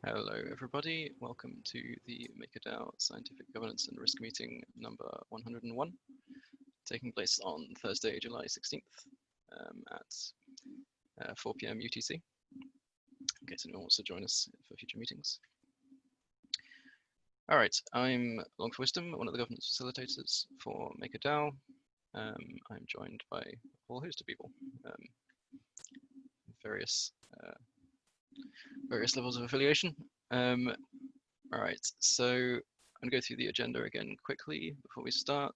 Hello, everybody. Welcome to the MakerDAO Scientific Governance and Risk Meeting number 101, taking place on Thursday, July 16th at 4 p.m. UTC, in case anyone wants to join us for future meetings. All right, I'm LongForWisdom, one of the governance facilitators for MakerDAO. I'm joined by a whole host of people, various levels of affiliation. All right, so I'm going to go through the agenda again quickly before we start.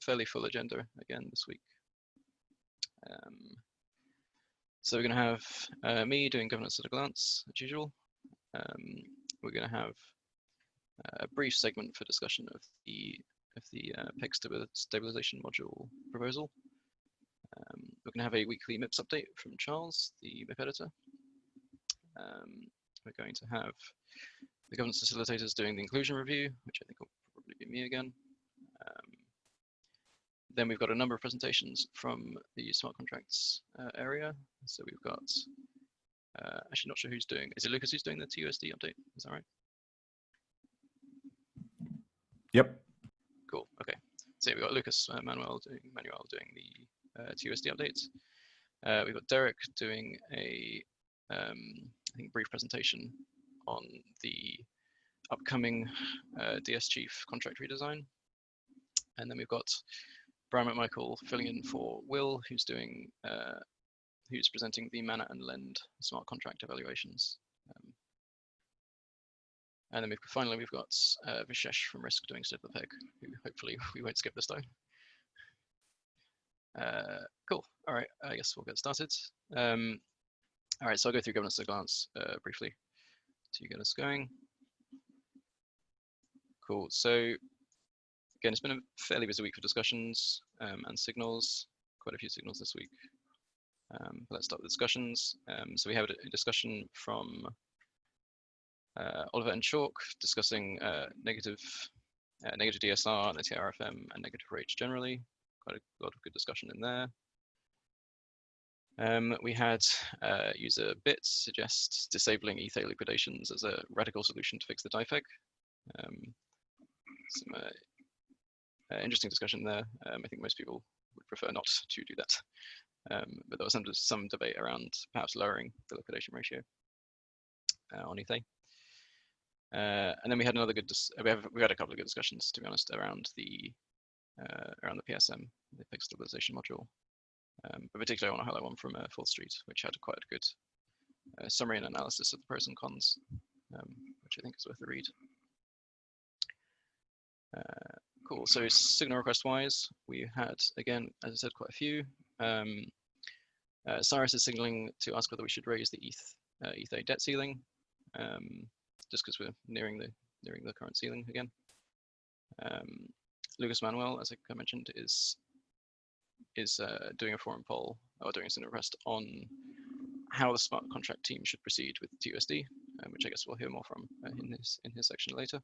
Fairly full agenda again this week. So we're going to have me doing governance at a glance, as usual. We're going to have a brief segment for discussion of the PEG stabilization module proposal. We're going to have a weekly MIPs update from Charles, the MIP editor. We're going to have the governance facilitators doing the inclusion review, which I think will probably be me again. Then we've got a number of presentations from the smart contracts area. So we've got, actually not sure who's doing, is it Lucas who's doing the TUSD update? Is that right? Yep. Cool, okay. So we've got Lucas Manuel doing the TUSD updates. We've got Derek doing a, I think, brief presentation on the upcoming DS Chief contract redesign. And then we've got Brian McMichael filling in for Will, who's doing, who's presenting the Mana and Lend smart contract evaluations. And then finally we've got Vishesh from Risk doing Step the Peg, who hopefully we won't skip this time. Cool. All right, I guess we'll get started. All right, so I'll go through governance at a glance briefly to get us going. Cool. So again, it's been a fairly busy week for discussions and signals. Quite a few signals this week. But let's start with discussions. So we have a discussion from Oliver and Chalk discussing negative DSR, and TRFM, and negative rates generally. Quite a lot of good discussion in there. We had user Bits suggest disabling ether liquidations as a radical solution to fix the DIFEG. Some interesting discussion there. I think most people would prefer not to do that. But there was some debate around perhaps lowering the liquidation ratio on ether. And then we had another good, we had a couple of good discussions, to be honest, around the PSM, the PEG stabilization module. But particularly I want to highlight one from 4th Street, which had quite a good summary and analysis of the pros and cons, which I think is worth a read. Cool, so signal request wise, we had, again, as I said, quite a few. Cyrus is signaling to ask whether we should raise the ETH debt ceiling, just because we're nearing the current ceiling again. Lucas Manuel, as I mentioned, is doing a forum poll, or doing a signal request on how the smart contract team should proceed with TUSD, which I guess we'll hear more from in his section later.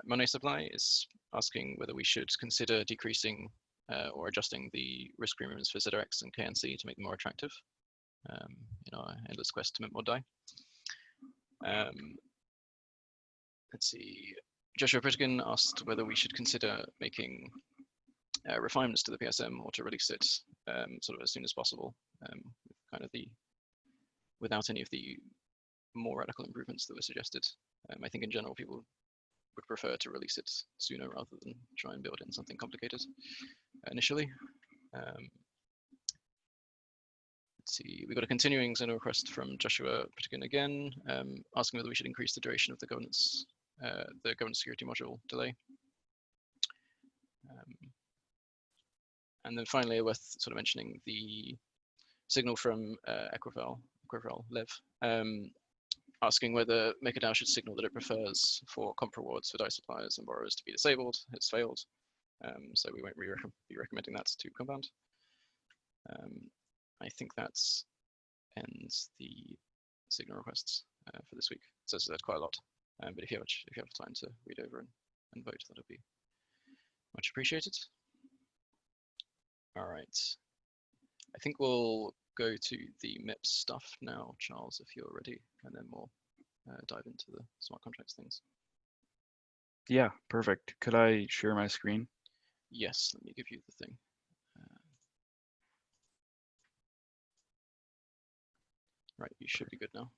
Monet Supply is asking whether we should consider decreasing or adjusting the risk premiums for ZRX and KNC to make them more attractive in our endless quest to mint more DAI. Let's see, Joshua Prittigan asked whether we should consider making refinements to the PSM or to release it sort of as soon as possible, kind of without any of the more radical improvements that were suggested. I think in general people would prefer to release it sooner rather than try and build in something complicated initially. Let's see, we got a continuing signal request from Joshua Prittigan again, asking whether we should increase the duration of the governance security module delay. And then finally, worth sort of mentioning the signal from Equival Lev, asking whether MakerDAO should signal that it prefers for comp rewards for DAI suppliers and borrowers to be disabled. It's failed, so we won't be recommending that to Compound. I think that ends the signal requests for this week. So that's quite a lot, but if you have time to read over and vote, that would be much appreciated. All right, I think we'll go to the MIPS stuff now, Charles, if you're ready, and then we'll dive into the smart contracts things. Yeah, perfect. Could I share my screen? Yes, let me give you the thing. Right, you should be good now.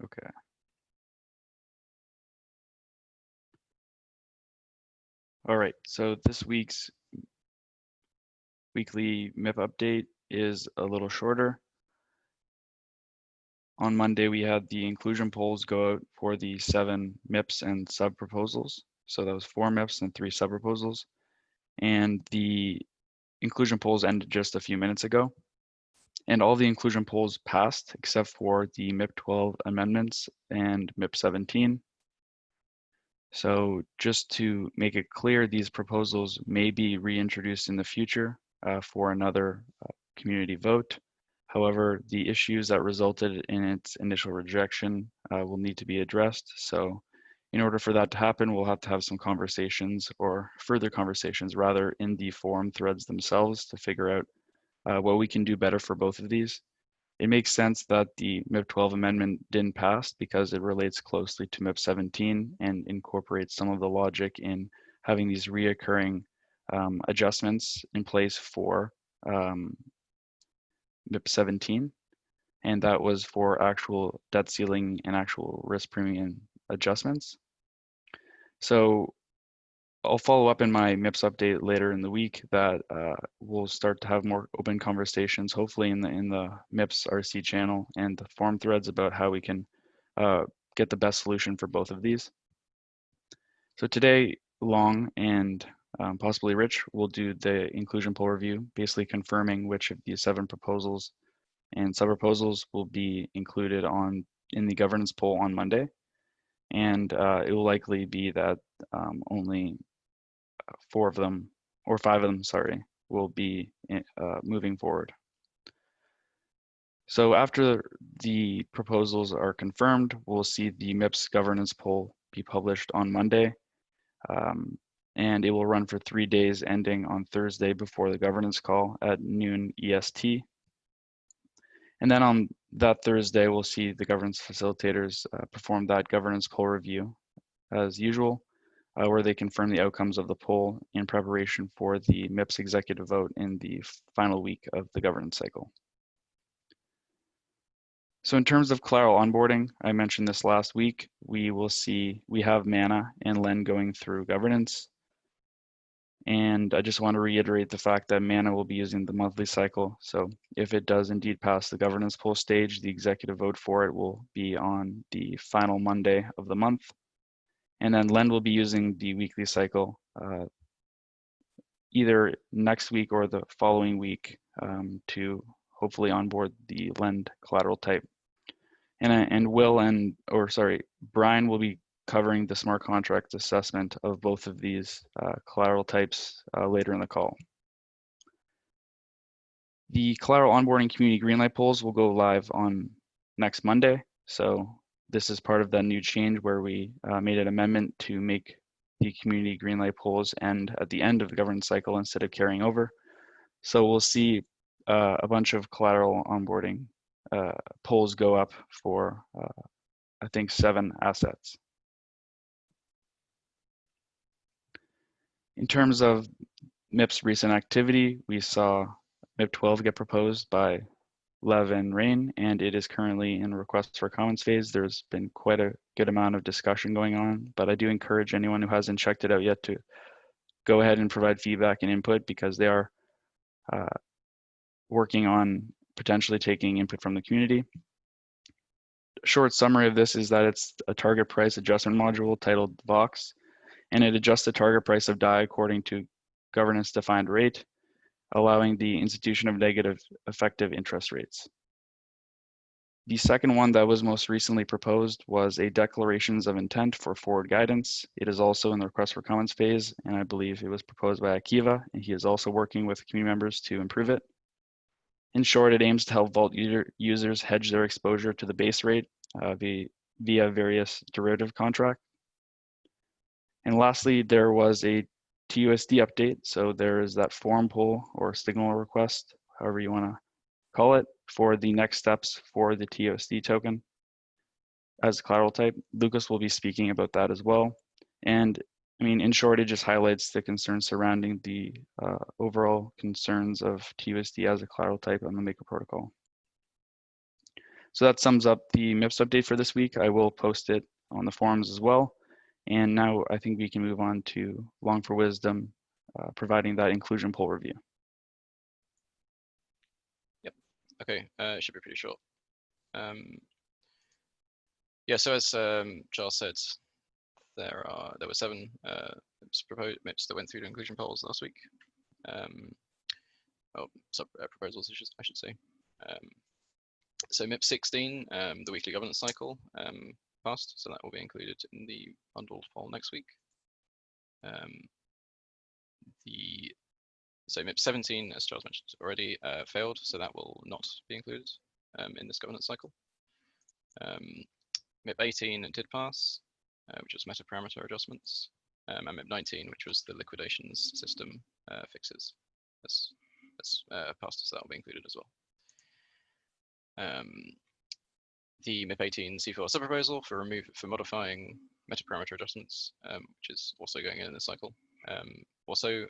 Okay. All right, so this week's weekly MIP update is a little shorter. On Monday, we had the inclusion polls go out for the 7 MIPs and sub-proposals. So that was 4 MIPs and 3 sub-proposals. And the inclusion polls ended just a few minutes ago. And all the inclusion polls passed except for the MIP 12 amendments and MIP 17. So just to make it clear, these proposals may be reintroduced in the future for another community vote. However, the issues that resulted in its initial rejection will need to be addressed. So in order for that to happen, we'll have to have some conversations, or further conversations rather, in the forum threads themselves to figure out what we can do better for both of these. It makes sense that the MIP 12 amendment didn't pass because it relates closely to MIP 17 and incorporates some of the logic in having these reoccurring adjustments in place for MIP 17. And that was for actual debt ceiling and actual risk premium adjustments. So I'll follow up in my MIPS update later in the week that we'll start to have more open conversations, hopefully in the MIPS RC channel and the forum threads about how we can get the best solution for both of these. So today, Long and possibly Rich will do the inclusion poll review, basically confirming which of these 7 proposals and sub-proposals will be included in the governance poll on Monday. And it will likely be that only 4 of them, or 5 of them, sorry, will be moving forward. So after the proposals are confirmed, we'll see the MIPS governance poll be published on Monday. And it will run for 3 days ending on Thursday before the governance call at noon EST. And then on that Thursday, we'll see the governance facilitators perform that governance poll review as usual, where they confirm the outcomes of the poll in preparation for the MIPS executive vote in the final week of the governance cycle. So in terms of collateral onboarding, I mentioned this last week, we have Mana and Len going through governance. And I just want to reiterate the fact that Mana will be using the monthly cycle. So if it does indeed pass the governance poll stage, the executive vote for it will be on the final Monday of the month. And then Len will be using the weekly cycle either next week or the following week to hopefully onboard the lend collateral type. And Brian will be covering the smart contract assessment of both of these collateral types later in the call. The collateral onboarding community greenlight polls will go live on next Monday. So this is part of that new change where we made an amendment to make the community greenlight polls end at the end of the governance cycle instead of carrying over. So we'll see a bunch of collateral onboarding polls go up for, I think, 7 assets. In terms of MIPS recent activity, we saw MIP 12 get proposed by Lev and Rain, and it is currently in request for comments phase. There's been quite a good amount of discussion going on, but I do encourage anyone who hasn't checked it out yet to go ahead and provide feedback and input, because they are working on potentially taking input from the community. A short summary of this is that it's a target price adjustment module titled Vox, and it adjusts the target price of DAI according to governance defined rate, allowing the institution of negative effective interest rates. The second one that was most recently proposed was a declarations of intent for forward guidance. It is also in the request for comments phase, and I believe it was proposed by Akiva, and he is also working with community members to improve it. In short, it aims to help vault users hedge their exposure to the base rate via various derivative contracts. And lastly, there was a TUSD update. So there is that form pull or signal request, however you want to call it, for the next steps for the TUSD token as a collateral type. Lucas will be speaking about that as well. And I mean, in short, it just highlights the concerns surrounding the overall concerns of TUSD as a collateral type on the Maker protocol. So that sums up the MIPS update for this week. I will post it on the forums as well. And now I think we can move on to Long4Wisdom, providing that inclusion poll review. Yep. Okay. It should be pretty short. Yeah. So as Charles said, there were 7 MIPs that went through the inclusion polls last week. Proposals, I should say. So MIP 16, the weekly governance cycle, passed, so that will be included in the bundled poll next week. So MIP 17, as Charles mentioned already, failed, so that will not be included in this governance cycle. MIP 18 did pass, which was meta parameter adjustments, and MIP 19, which was the liquidations system fixes, that's passed, so that will be included as well. The MIP 18 C4 subproposal for modifying meta parameter adjustments, which is also going in this cycle, also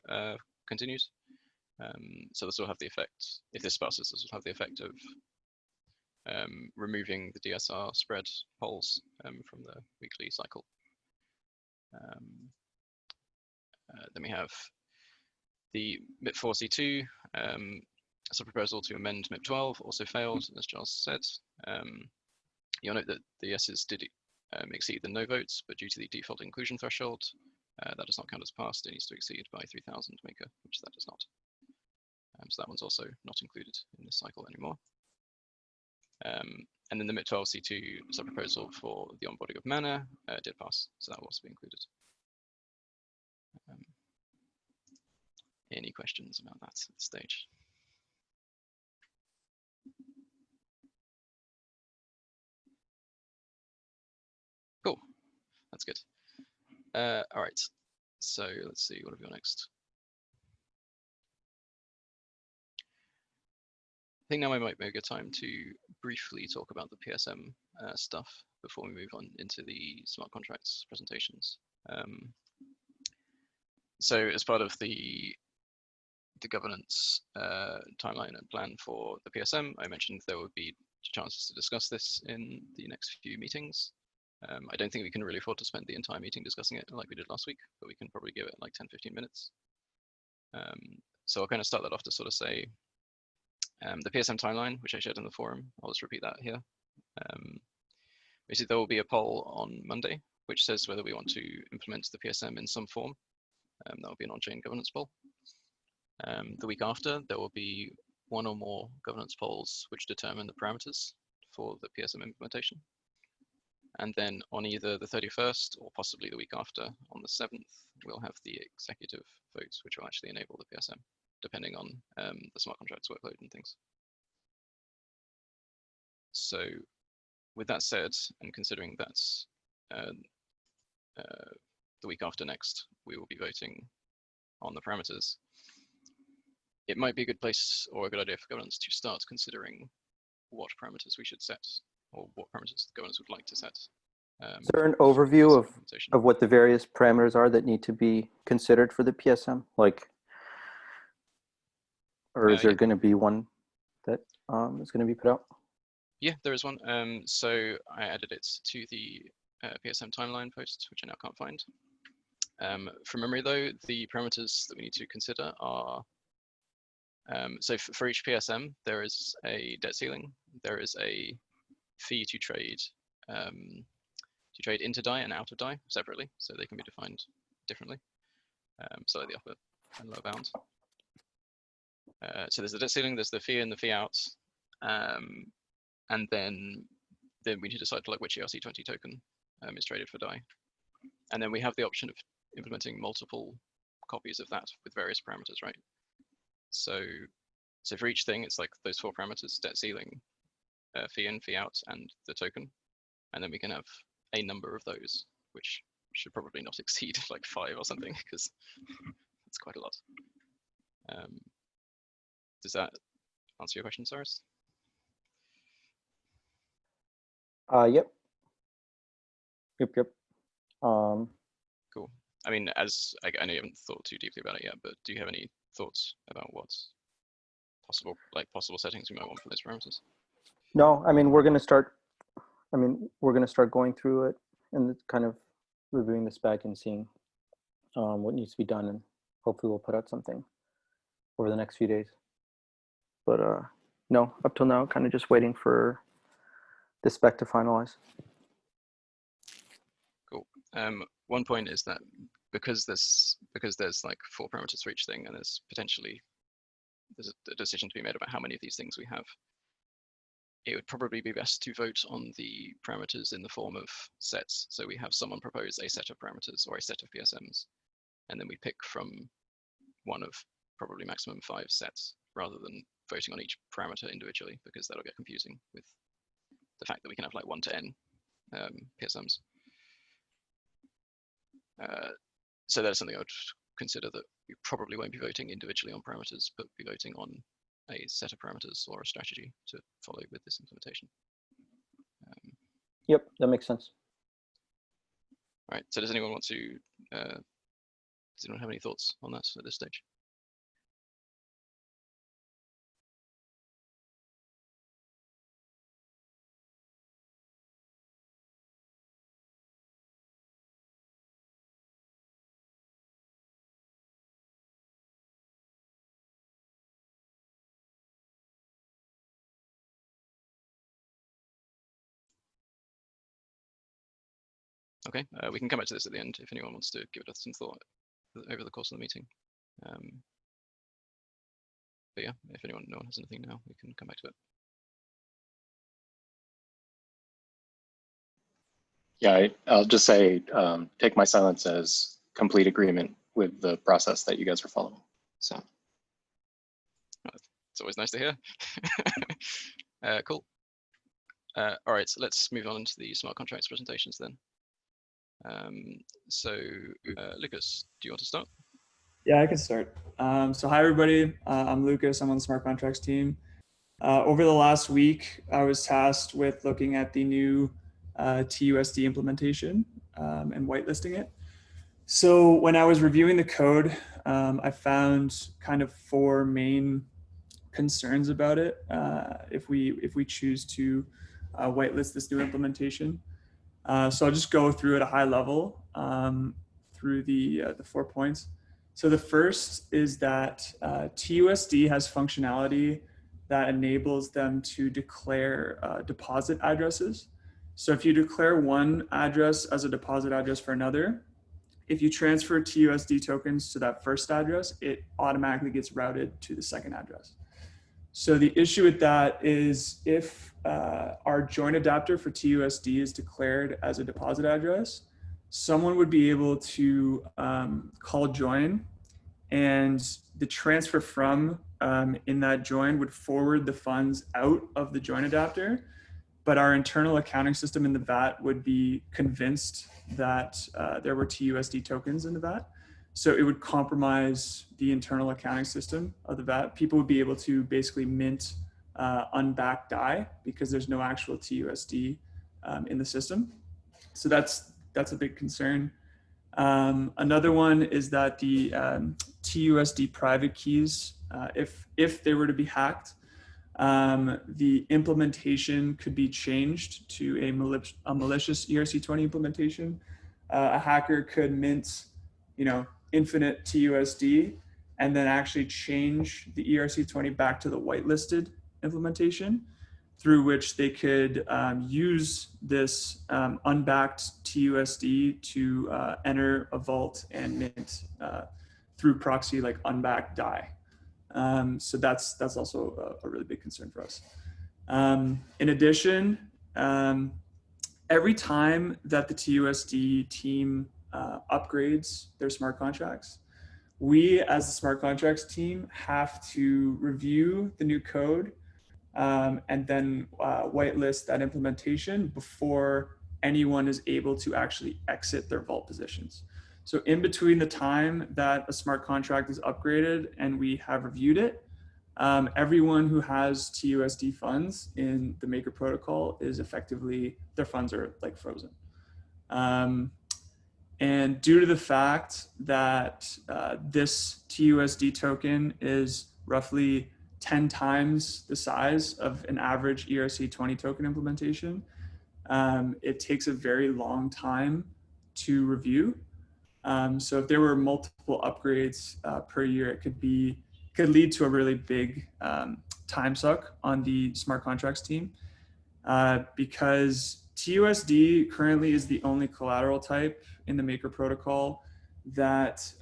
continues. So this will have the effect, if this passes, this will have the effect of removing the DSR spread polls from the weekly cycle. Then we have the MIP 4C2, a proposal to amend MIP 12 also failed, as Charles said. You'll note that the yeses did exceed the no votes, but due to the default inclusion threshold, that does not count as passed. It needs to exceed by 3,000 Maker, which that does not. So that one's also not included in this cycle anymore. And then the MIP 12 C2 subproposal for the onboarding of mana did pass, so that will also be included. Any questions about that at this stage? Cool, that's good. All right, so let's see, what have we got next? I think now might be a good time to briefly talk about the PSM stuff before we move on into the smart contracts presentations. So as part of the governance timeline and plan for the PSM, I mentioned there would be chances to discuss this in the next few meetings. I don't think we can really afford to spend the entire meeting discussing it like we did last week, but we can probably give it like 10-15 minutes. So I'll kind of start that off to sort of say the PSM timeline, which I shared in the forum. I'll just repeat that here. Basically, there will be a poll on Monday, which says whether we want to implement the PSM in some form. That will be an on-chain governance poll. The week after, there will be one or more governance polls which determine the parameters for the PSM implementation. And then on either the 31st or possibly the week after, on the 7th, we'll have the executive votes, which will actually enable the PSM, depending on the smart contracts workload and things. So with that said, and considering that's the week after next, we will be voting on the parameters, it might be a good place or a good idea for governance to start considering what parameters we should set, or what parameters the governance would like to set. Is there an overview of what the various parameters are that need to be considered for the PSM? Like, or is there going to be one that is going to be put out? Yeah, there is one. So I added it to the PSM timeline post, which I now can't find. From memory though, the parameters that we need to consider are, so for each PSM, there is a debt ceiling, there is a fee to trade into DAI and out of DAI separately, so they can be defined differently. So the upper and lower bounds. So there's the debt ceiling, there's the fee in, the fee out, and then we need to decide like which ERC20 token is traded for DAI. And then we have the option of implementing multiple copies of that with various parameters, right? So for each thing, it's like those 4 parameters: debt ceiling, fee in, fee out, and the token. And then we can have a number of those, which should probably not exceed like 5 or something, because it's quite a lot. Does that answer your question, Cyrus? Yep. Cool. I mean, as I know you haven't thought too deeply about it yet, but do you have any thoughts about what's possible, like possible settings we might want for those parameters? No, I mean, we're going to start going through it and kind of reviewing the spec and seeing what needs to be done, and hopefully we'll put out something over the next few days. But no, up till now, kind of just waiting for the spec to finalize. Cool. One point is that because there's like 4 parameters for each thing, and there's a decision to be made about how many of these things we have, it would probably be best to vote on the parameters in the form of sets. So we have someone propose a set of parameters or a set of PSMs, and then we pick from one of probably maximum 5 sets, rather than voting on each parameter individually, because that'll get confusing with the fact that we can have like 1 to n PSMs. So that's something I would consider, that we probably won't be voting individually on parameters, but be voting on a set of parameters or a strategy to follow with this implementation. Yep, that makes sense. All right, so does anyone want to, does anyone have any thoughts on that at this stage? Okay, we can come back to this at the end if anyone wants to give it some thought over the course of the meeting. But yeah, if no one has anything now, we can come back to it. Yeah, I'll just say, take my silence as complete agreement with the process that you guys are following. So it's always nice to hear. Cool. All right, so let's move on to the smart contracts presentations then. So Lucas, do you want to start? Yeah, I can start. So hi everybody, I'm Lucas, I'm on the smart contracts team. Over the last week, I was tasked with looking at the new TUSD implementation and whitelisting it. So when I was reviewing the code, I found kind of 4 main concerns about it if we choose to whitelist this new implementation. So I'll just go through at a high level through the 4 points. So the first is that TUSD has functionality that enables them to declare deposit addresses. So if you declare one address as a deposit address for another, if you transfer TUSD tokens to that first address, it automatically gets routed to the second address. So the issue with that is if our join adapter for TUSD is declared as a deposit address, someone would be able to call join, and the transfer from in that join would forward the funds out of the join adapter, but our internal accounting system in the VAT would be convinced that there were TUSD tokens in the VAT. So it would compromise the internal accounting system of the VAT. People would be able to basically mint unbacked DAI because there's no actual TUSD in the system. So that's a big concern. Another one is that the TUSD private keys, if they were to be hacked, the implementation could be changed to a malicious ERC20 implementation. A hacker could mint, infinite TUSD and then actually change the ERC20 back to the whitelisted implementation, through which they could use this unbacked TUSD to enter a vault and mint through proxy like unbacked DAI. So that's also a really big concern for us. In addition, every time that the TUSD team upgrades their smart contracts, we as the smart contracts team have to review the new code and then whitelist that implementation before anyone is able to actually exit their vault positions. So in between the time that a smart contract is upgraded and we have reviewed it, everyone who has TUSD funds in the Maker protocol is effectively, their funds are like frozen. And due to the fact that this TUSD token is roughly 10 times the size of an average ERC20 token implementation, it takes a very long time to review. So if there were multiple upgrades per year, it could lead to a really big time suck on the smart contracts team, because TUSD currently is the only collateral type in the Maker protocol that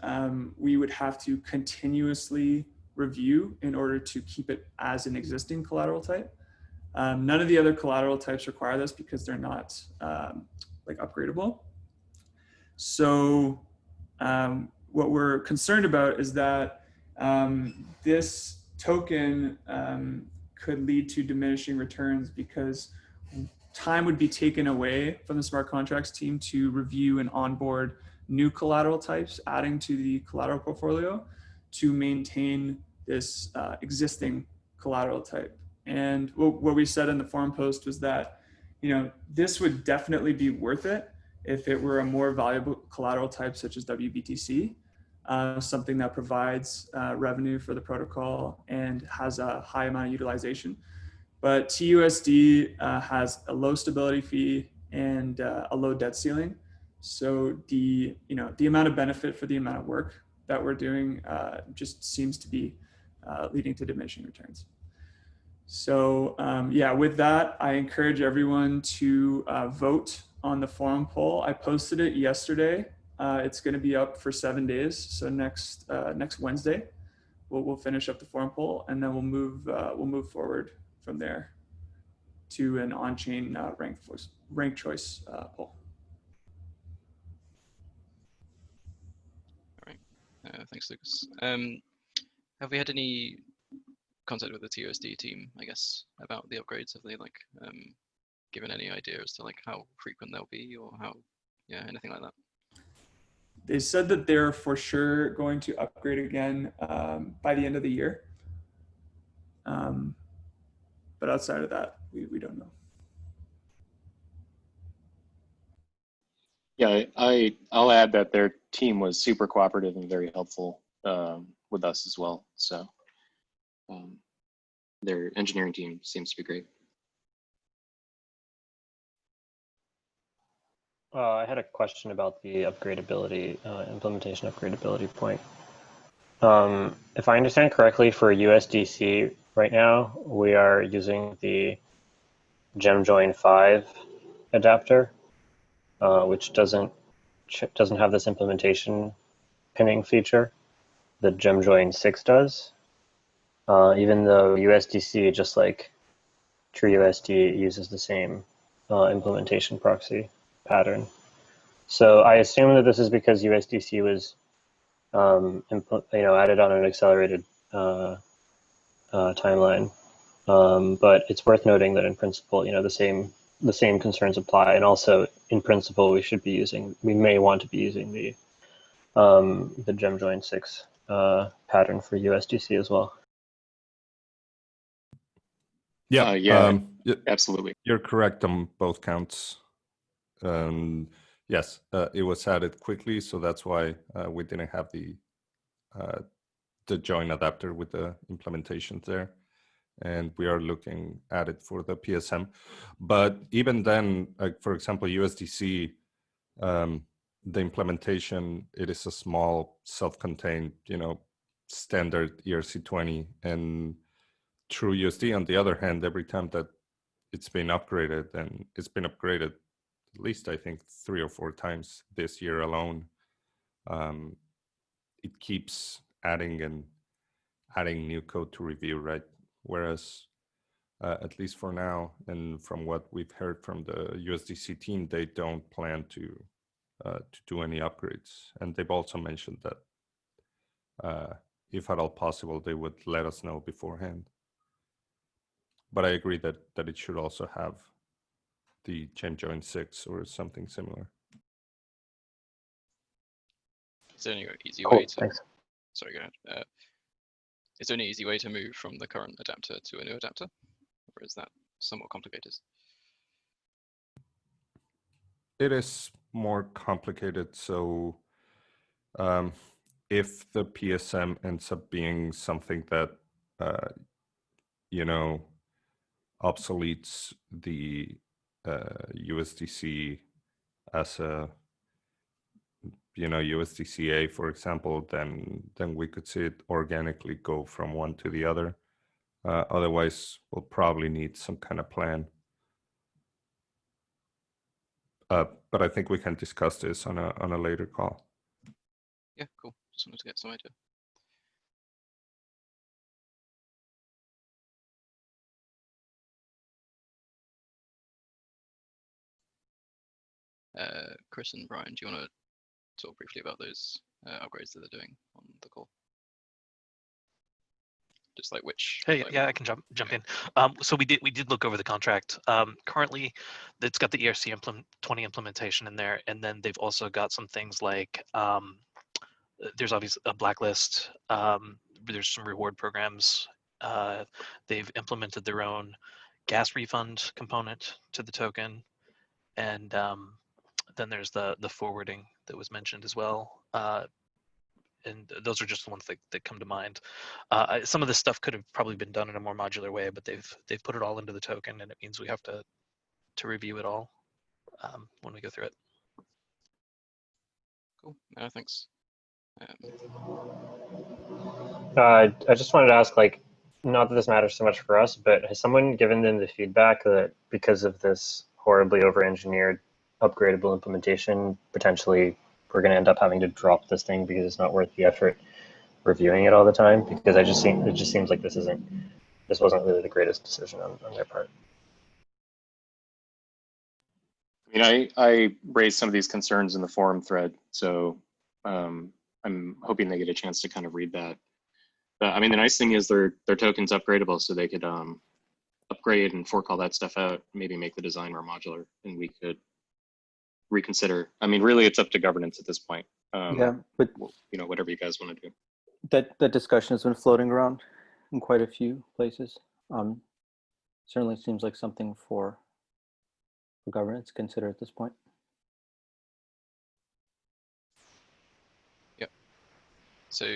we would have to continuously review in order to keep it as an existing collateral type. None of the other collateral types require this because they're not like upgradable. So what we're concerned about is that this token could lead to diminishing returns because time would be taken away from the smart contracts team to review and onboard new collateral types, adding to the collateral portfolio to maintain this existing collateral type. And what we said in the forum post was that, this would definitely be worth it if it were a more valuable collateral type such as WBTC, something that provides revenue for the protocol and has a high amount of utilization. But TUSD has a low stability fee and a low debt ceiling. So the amount of benefit for the amount of work that we're doing just seems to be leading to diminishing returns. So yeah, with that, I encourage everyone to vote on the forum poll. I posted it yesterday. It's going to be up for 7 days. So next Wednesday, we'll finish up the forum poll, and then we'll move forward from there to an on-chain rank choice poll. All right, thanks, Lucas. Have we had any contact with the TUSD team, I guess, about the upgrades? Have they given any idea as to how frequent they'll be, or anything like that? They said that they're for sure going to upgrade again by the end of the year. But outside of that, we don't know. Yeah, I'll add that their team was super cooperative and very helpful with us as well. So their engineering team seems to be great. I had a question about the upgradability, implementation upgradability point. If I understand correctly, for USDC right now, we are using the GemJoin 5 adapter, which doesn't have this implementation pinning feature that GemJoin 6 does. Even though USDC, just like TrueUSD, uses the same implementation proxy pattern. So I assume that this is because USDC was added on an accelerated timeline. But it's worth noting that in principle, the same concerns apply, and also in principle, we may want to be using the GemJoin 6 pattern for USDC as well. Yeah, Absolutely. You're correct on both counts. Yes, it was added quickly, so that's why we didn't have the join adapter with the implementations there, and we are looking at it for the PSM. But even then, for example, USDC, the implementation, it is a small, self-contained, standard ERC20, and TrueUSD, on the other hand, every time that it's been upgraded, and it's been upgraded at least, I think, 3 or 4 times this year alone, it keeps adding new code to review, right? Whereas, at least for now, and from what we've heard from the USDC team, they don't plan to do any upgrades. And they've also mentioned that if at all possible, they would let us know beforehand. But I agree that it should also have the chain join 6 or something similar. Is there any easy Cool, way to? thanks. Sorry, go ahead. Is there any easy way to move from the current adapter to a new adapter, or is that somewhat complicated? It is more complicated. So if the PSM ends up being something that, you know, obsoletes the USDC as a, you know, USDCA, for example, then we could see it organically go from one to the other. Otherwise, we'll probably need some kind of plan. But I think we can discuss this on a later call. Yeah, cool. Just wanted to get some idea. Chris and Brian, do you want to talk briefly about those upgrades that they're doing on the call? Just like which? Hey, like, yeah, I can jump in. So we did look over the contract. Currently, it's got the ERC 20 implementation in there, and then they've also got some things like there's obviously a blacklist. There's some reward programs. They've implemented their own gas refund component to the token, and then there's the forwarding that was mentioned as well. And those are just the ones that come to mind. Some of this stuff could have probably been done in a more modular way, but they've put it all into the token, and it means we have to review it all when we go through it. Cool. No, thanks. I just wanted to ask, like, not that this matters so much for us, but has someone given them the feedback that because of this horribly over-engineered upgradable implementation, potentially we're going to end up having to drop this thing because it's not worth the effort reviewing it all the time? Because it just seems like this wasn't really the greatest decision on their part. I mean, I raised some of these concerns in the forum thread, so I'm hoping they get a chance to kind of read that. But I mean, the nice thing is their token's upgradable, so they could upgrade and fork all that stuff out, maybe make the design more modular, and we could reconsider. I mean, really, it's up to governance at this point. Yeah, but you know, whatever you guys want to do. that discussion has been floating around in quite a few places. Certainly seems like something for governance to consider at this point. Yep. So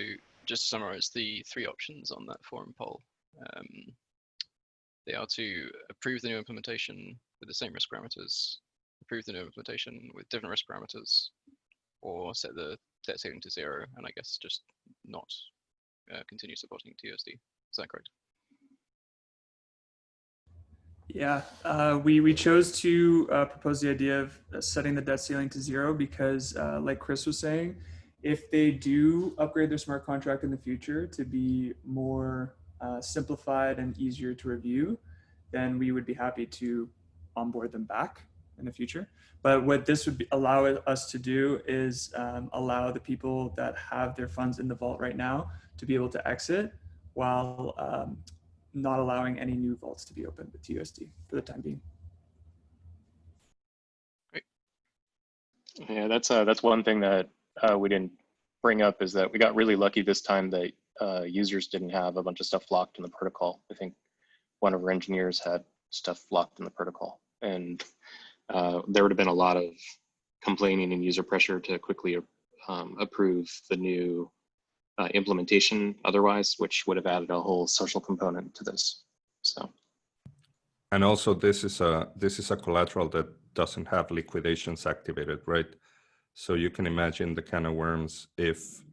just to summarize the 3 options on that forum poll, they are to approve the new implementation with the same risk parameters, approve the new implementation with different risk parameters, or set the debt ceiling to 0, and I guess just not continue supporting TUSD. Is that correct? Yeah, we chose to propose the idea of setting the debt ceiling to 0 because, like Chris was saying, if they do upgrade their smart contract in the future to be more simplified and easier to review, then we would be happy to onboard them back in the future. But what this would allow us to do is allow the people that have their funds in the vault right now to be able to exit while not allowing any new vaults to be opened with TUSD for the time being. Great. Yeah, that's one thing that we didn't bring up, is that we got really lucky this time that users didn't have a bunch of stuff locked in the protocol. I think one of our engineers had stuff locked in the protocol, and there would have been a lot of complaining and user pressure to quickly approve the new implementation otherwise, which would have added a whole social component to this. So, and also this is a collateral that doesn't have liquidations activated, right? So you can imagine the kind of worms if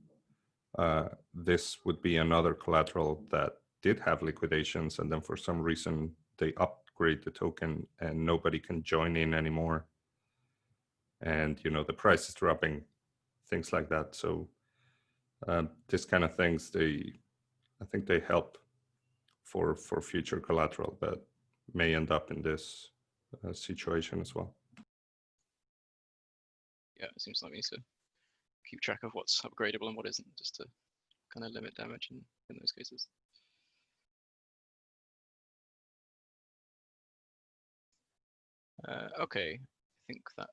this would be another collateral that did have liquidations, and then for some reason they upgrade the token and nobody can join in anymore, and you know the price is dropping, things like that. So this kind of things, I think they help for future collateral, but may end up in this situation as well. Yeah, it seems like we need to keep track of what's upgradable and what isn't, just to kind of limit damage in those cases. Okay, I think that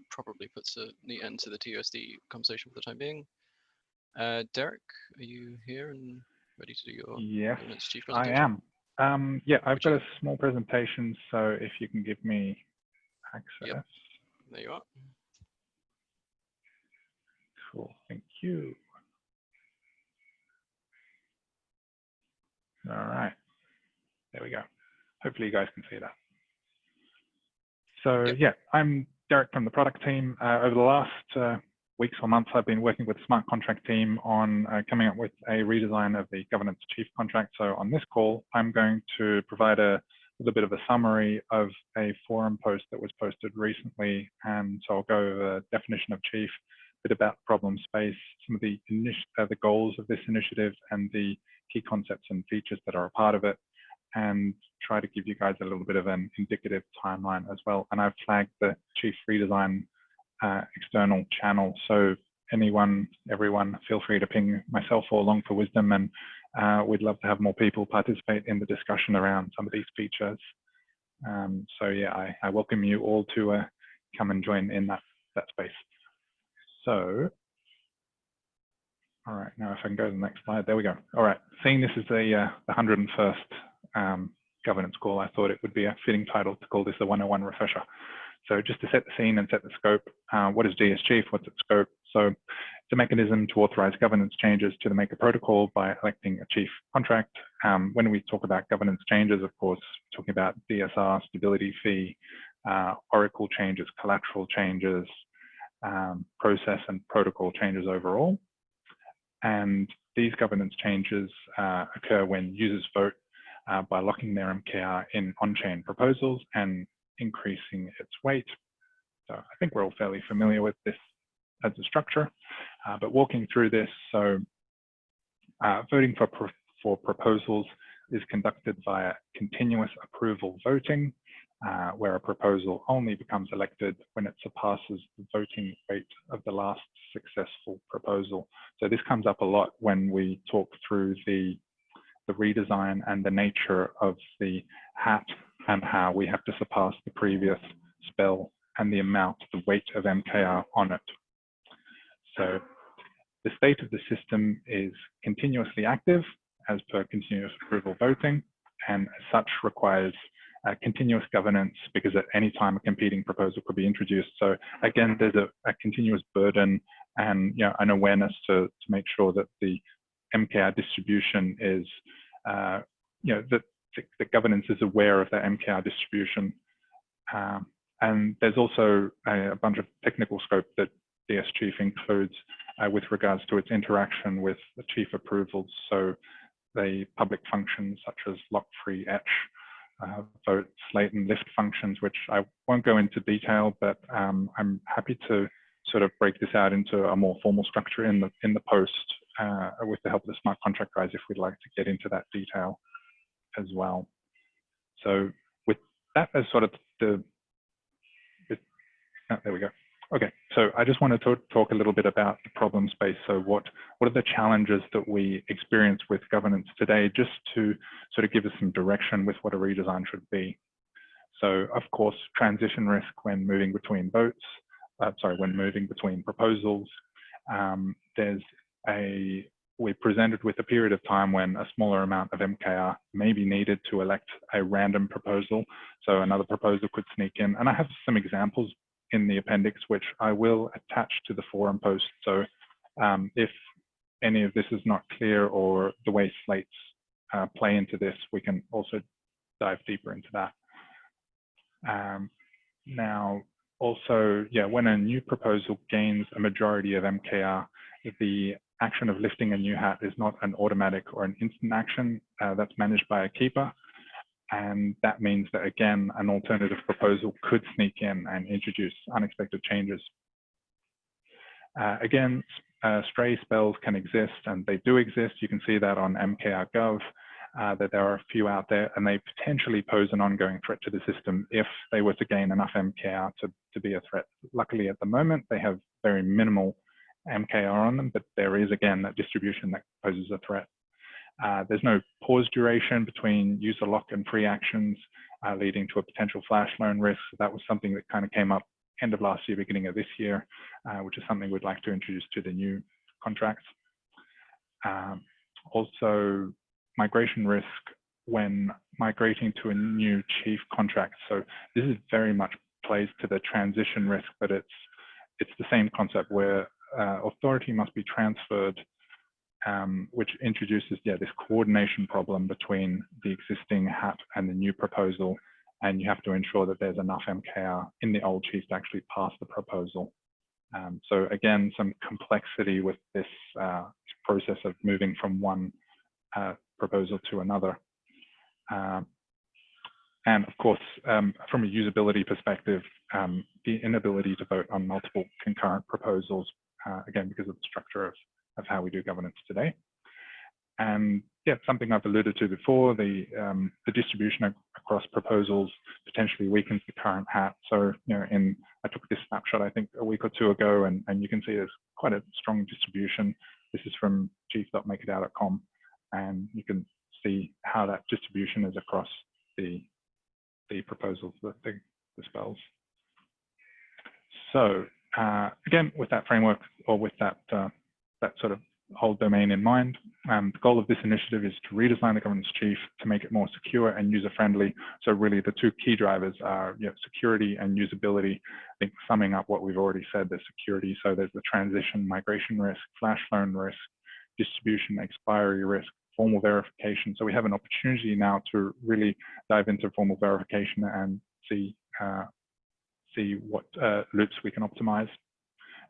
probably puts a neat end to the TUSD conversation for the time being. Derek, are you here and ready to do your Yes, governance chief I presentation? am. Yeah, I've Would got you- a small presentation, so if you can give me access. Yep. There you are. Cool, thank you. All right, there we go. Hopefully you guys can see that. So Yep. yeah, I'm Derek from the product team. Over the last weeks or months, I've been working with the smart contract team on coming up with a redesign of the governance chief contract. So on this call, I'm going to provide a little bit of a summary of a forum post that was posted recently. And so I'll go over the definition of chief, a bit about problem space, some of the goals of this initiative and the key concepts and features that are a part of it, and try to give you guys a little bit of an indicative timeline as well. And I've flagged the chief redesign external channel. So anyone, everyone, feel free to ping myself or LongForWisdom, and we'd love to have more people participate in the discussion around some of these features. So yeah, I welcome you all to come and join in that space. So, all right, now if I can go to the next slide, there we go. All right, seeing this is the 101st governance call, I thought it would be a fitting title to call this the 101 refresher. So just to set the scene and set the scope, what is GS Chief? What's its scope? So it's a mechanism to authorize governance changes to the Maker protocol by electing a chief contract. When we talk about governance changes, of course, talking about DSR, stability fee, Oracle changes, collateral changes, process and protocol changes overall. And these governance changes occur when users vote by locking their MKR in on-chain proposals and increasing its weight. So I think we're all fairly familiar with this as a structure, but walking through this, so voting for proposals is conducted via continuous approval voting, where a proposal only becomes elected when it surpasses the voting weight of the last successful proposal. So this comes up a lot when we talk through the redesign and the nature of the hat and how we have to surpass the previous spell and the amount, the weight of MKR on it. So the state of the system is continuously active as per continuous approval voting, and as such requires continuous governance because at any time a competing proposal could be introduced. So again, there's a continuous burden and an awareness to make sure that the MKR distribution is, that the governance is aware of that MKR distribution. And there's also a bunch of technical scope that DS Chief includes with regards to its interaction with the chief approvals. So the public functions such as lock, free, etch, vote, slate, and lift functions, which I won't go into detail, but I'm happy to sort of break this out into a more formal structure in the post with the help of the smart contract guys if we'd like to get into that detail as well. So with that as sort of there we go. Okay, so I just wanted to talk a little bit about the problem space. So what are the challenges that we experience with governance today, just to sort of give us some direction with what a redesign should be. So of course, transition risk when moving between votes, when moving between proposals. We're presented with a period of time when a smaller amount of MKR may be needed to elect a random proposal. So another proposal could sneak in. And I have some examples in the appendix, which I will attach to the forum post. So if any of this is not clear or the way slates play into this, we can also dive deeper into that. Now, also, when a new proposal gains a majority of MKR, the action of lifting a new hat is not an automatic or an instant action that's managed by a keeper. And that means that, again, an alternative proposal could sneak in and introduce unexpected changes. Again, stray spells can exist, and they do exist. You can see that on MKR.gov, that there are a few out there, and they potentially pose an ongoing threat to the system if they were to gain enough MKR to be a threat. Luckily, at the moment, they have very minimal MKR on them, but there is, again, that distribution that poses a threat. There's no pause duration between user lock and free actions. leading to a potential flash loan risk. So that was something that kind of came up end of last year, beginning of this year, which is something we'd like to introduce to the new contracts. Also, migration risk when migrating to a new chief contract. So this is very much plays to the transition risk, but it's the same concept where authority must be transferred, which introduces this coordination problem between the existing HAT and the new proposal, and you have to ensure that there's enough MKR in the old chief to actually pass the proposal. So again, some complexity with this process of moving from one proposal to another. And of course, from a usability perspective, the inability to vote on multiple concurrent proposals, again, because of the structure of how we do governance today. And yeah, something I've alluded to before, the distribution across proposals potentially weakens the current HAT. So, I took this snapshot, I think, a week or two ago, and you can see there's quite a strong distribution. This is from chief.makerdao.com, and you can see how that distribution is across the proposals, the spells. So again, with that framework, or with that sort of whole domain in mind, the goal of this initiative is to redesign the governance chief to make it more secure and user-friendly. So really the two key drivers are security and usability. I think summing up what we've already said, there's security. So there's the transition, migration risk, flash loan risk, distribution, expiry risk, formal verification. So we have an opportunity now to really dive into formal verification and see what loops we can optimize.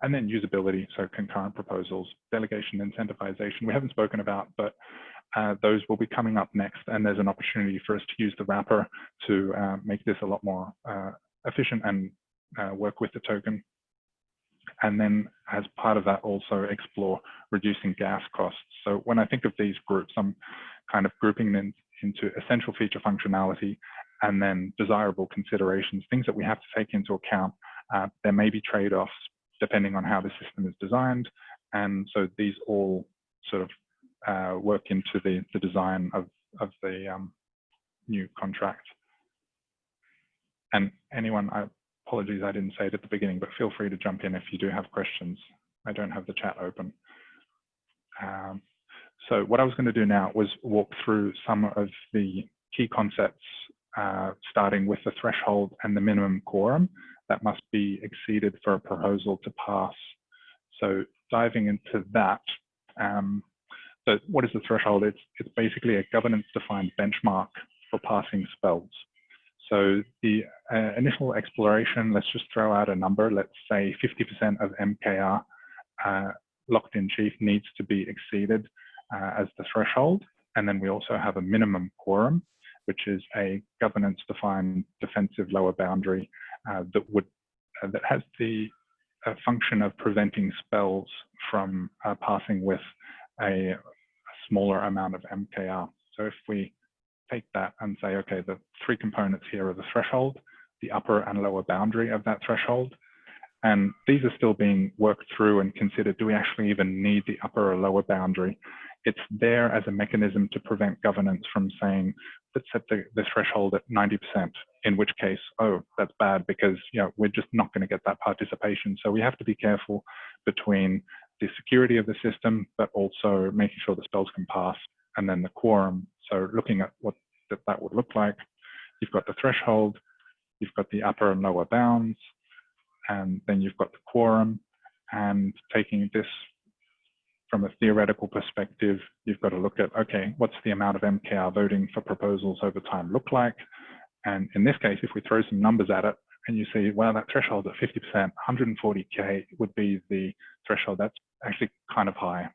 And then usability, so concurrent proposals, delegation, incentivization, we haven't spoken about, but those will be coming up next. And there's an opportunity for us to use the wrapper to make this a lot more efficient and work with the token. And then as part of that, also explore reducing gas costs. So when I think of these groups, I'm kind of grouping them into essential feature functionality and then desirable considerations, things that we have to take into account. There may be trade-offs depending on how the system is designed. And so these all sort of work into the design of the new contract. And anyone, apologies, I didn't say it at the beginning, but feel free to jump in if you do have questions. I don't have the chat open. So what I was going to do now was walk through some of the key concepts, starting with the threshold and the minimum quorum that must be exceeded for a proposal to pass. So diving into that, so what is the threshold? It's basically a governance-defined benchmark for passing spells. So the initial exploration, let's just throw out a number. Let's say 50% of MKR locked in chief needs to be exceeded as the threshold. And then we also have a minimum quorum, which is a governance-defined defensive lower boundary that has the function of preventing spells from passing with a smaller amount of MKR. So if we take that and say, okay, the three components here are the threshold, the upper and lower boundary of that threshold, and these are still being worked through and considered. Do we actually even need the upper or lower boundary? It's there as a mechanism to prevent governance from saying, let's set the threshold at 90%, in which case, oh, that's bad because we're just not going to get that participation. So we have to be careful between the security of the system, but also making sure the spells can pass, and then the quorum. So looking at what that would look like, you've got the threshold, you've got the upper and lower bounds, and then you've got the quorum. And taking this from a theoretical perspective, you've got to look at, okay, what's the amount of MKR voting for proposals over time look like? And in this case, if we throw some numbers at it and you see, well, that threshold at 50%, 140K would be the threshold. That's actually kind of high.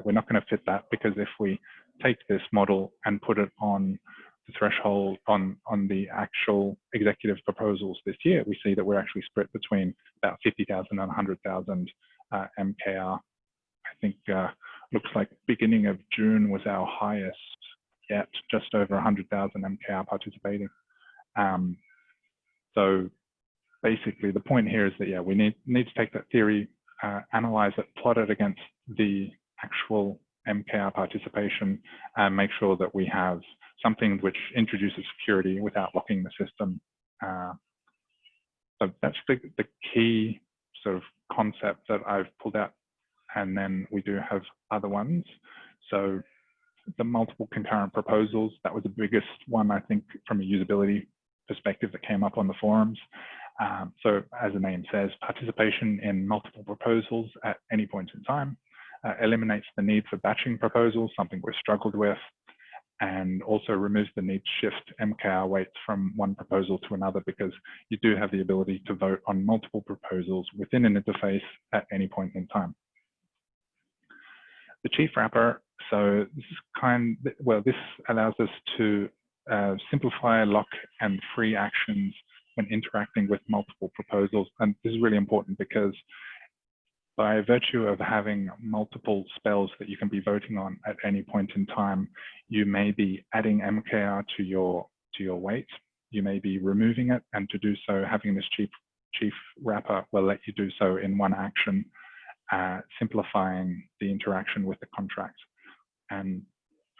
We're not going to fit that, because if we take this model and put it on the threshold on the actual executive proposals this year, we see that we're actually split between about 50,000 and 100,000 MKR. I think looks like beginning of June was our highest yet, just over 100,000 MKR participating. So basically the point here is that, yeah, we need to take that theory, analyze it, plot it against the actual MKR participation and make sure that we have something which introduces security without locking the system. So that's the key sort of concept that I've pulled out. And then we do have other ones. So the multiple concurrent proposals, that was the biggest one, I think, from a usability perspective that came up on the forums. So as the name says, participation in multiple proposals at any point in time eliminates the need for batching proposals, something we've struggled with, and also removes the need to shift MKR weights from one proposal to another, because you do have the ability to vote on multiple proposals within an interface at any point in time. The chief wrapper, so this is this allows us to simplify, lock, and free actions when interacting with multiple proposals. And this is really important because by virtue of having multiple spells that you can be voting on at any point in time, you may be adding MKR to your weight. You may be removing it, and to do so, having this chief wrapper will let you do so in one action, simplifying the interaction with the contract. And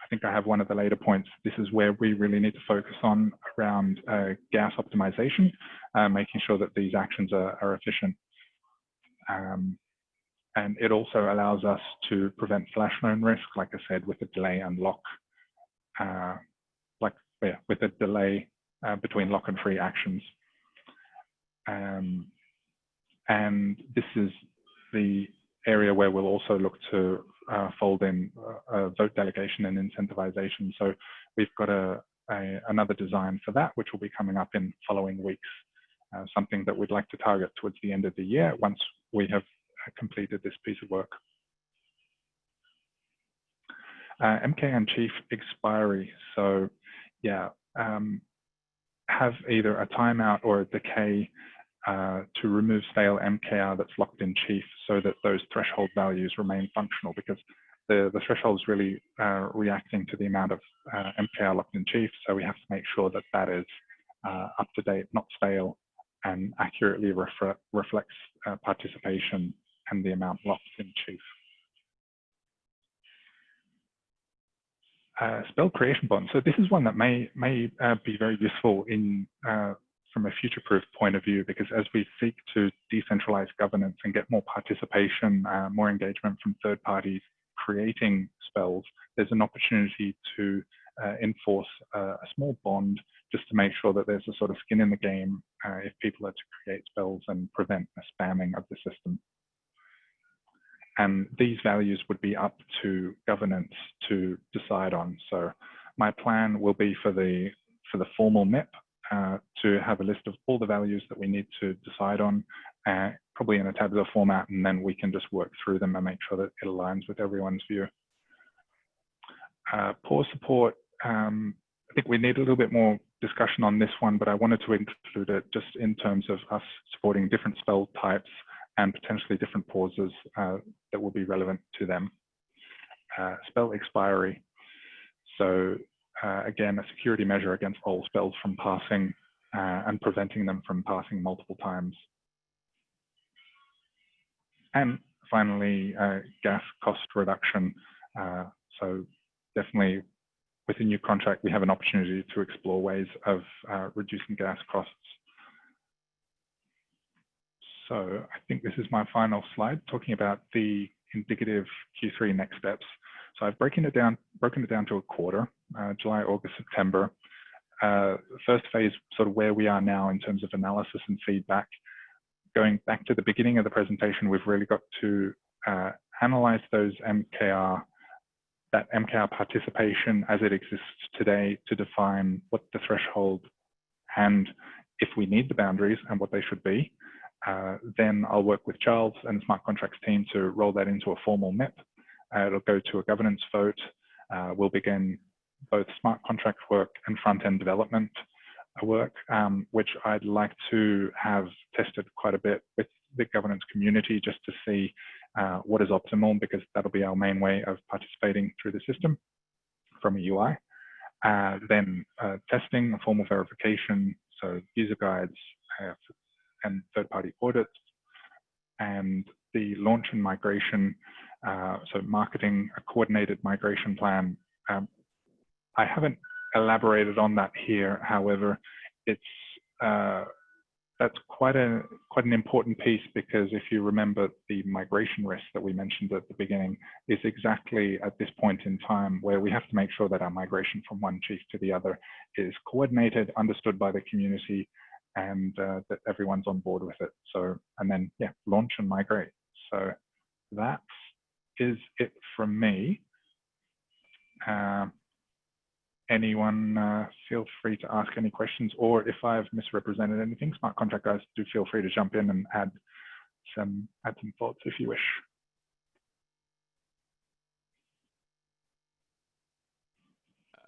I think I have one of the later points. This is where we really need to focus on around gas optimization, making sure that these actions are efficient. And it also allows us to prevent flash loan risk, like I said, with the delay and lock, with the delay between lock and free actions. And this is the area where we'll also look to fold in vote delegation and incentivization. So we've got another design for that, which will be coming up in following weeks, something that we'd like to target towards the end of the year once we have completed this piece of work. MK and chief expiry. So yeah, have either a timeout or a decay to remove stale MKR that's locked in chief, so that those threshold values remain functional, because the threshold is really reacting to the amount of MKR locked in chief. So we have to make sure that that is up to date, not stale, and accurately reflects participation and the amount locked in chief. Spell creation bond. So this is one that may be very useful in from a future-proof point of view, because as we seek to decentralize governance and get more participation, more engagement from third parties creating spells, there's an opportunity to enforce a small bond just to make sure that there's a sort of skin in the game if people are to create spells and prevent the spamming of the system. And these values would be up to governance to decide on. So my plan will be for the formal MIP to have a list of all the values that we need to decide on, probably in a tabular format, and then we can just work through them and make sure that it aligns with everyone's view. Pause support, I think we need a little bit more discussion on this one, but I wanted to include it just in terms of us supporting different spell types and potentially different pauses that will be relevant to them. Spell expiry. So again, a security measure against all spells from passing and preventing them from passing multiple times. And finally, gas cost reduction. So definitely with a new contract, we have an opportunity to explore ways of reducing gas costs. So I think this is my final slide, talking about the indicative Q3 next steps. So I've broken it down to a quarter, July, August, September. First phase, sort of where we are now in terms of analysis and feedback. Going back to the beginning of the presentation, we've really got to analyze those MKR, that MKR participation as it exists today, to define what the threshold and if we need the boundaries and what they should be. Then I'll work with Charles and the smart contracts team to roll that into a formal MIP. It'll go to a governance vote. We'll begin both smart contract work and front-end development work, which I'd like to have tested quite a bit with the governance community just to see what is optimal, because that'll be our main way of participating through the system from a UI. Then testing, formal verification, so user guides and third-party audits, and the launch and migration So marketing a coordinated migration plan. I haven't elaborated on that here. However, it's that's quite an important piece, because if you remember, the migration risk that we mentioned at the beginning is exactly at this point in time where we have to make sure that our migration from one chief to the other is coordinated, understood by the community, and that everyone's on board with it. So, and then yeah, launch and migrate. So that is it from me. Anyone feel free to ask any questions, or if I've misrepresented anything, smart contract guys, do feel free to jump in and add some thoughts if you wish.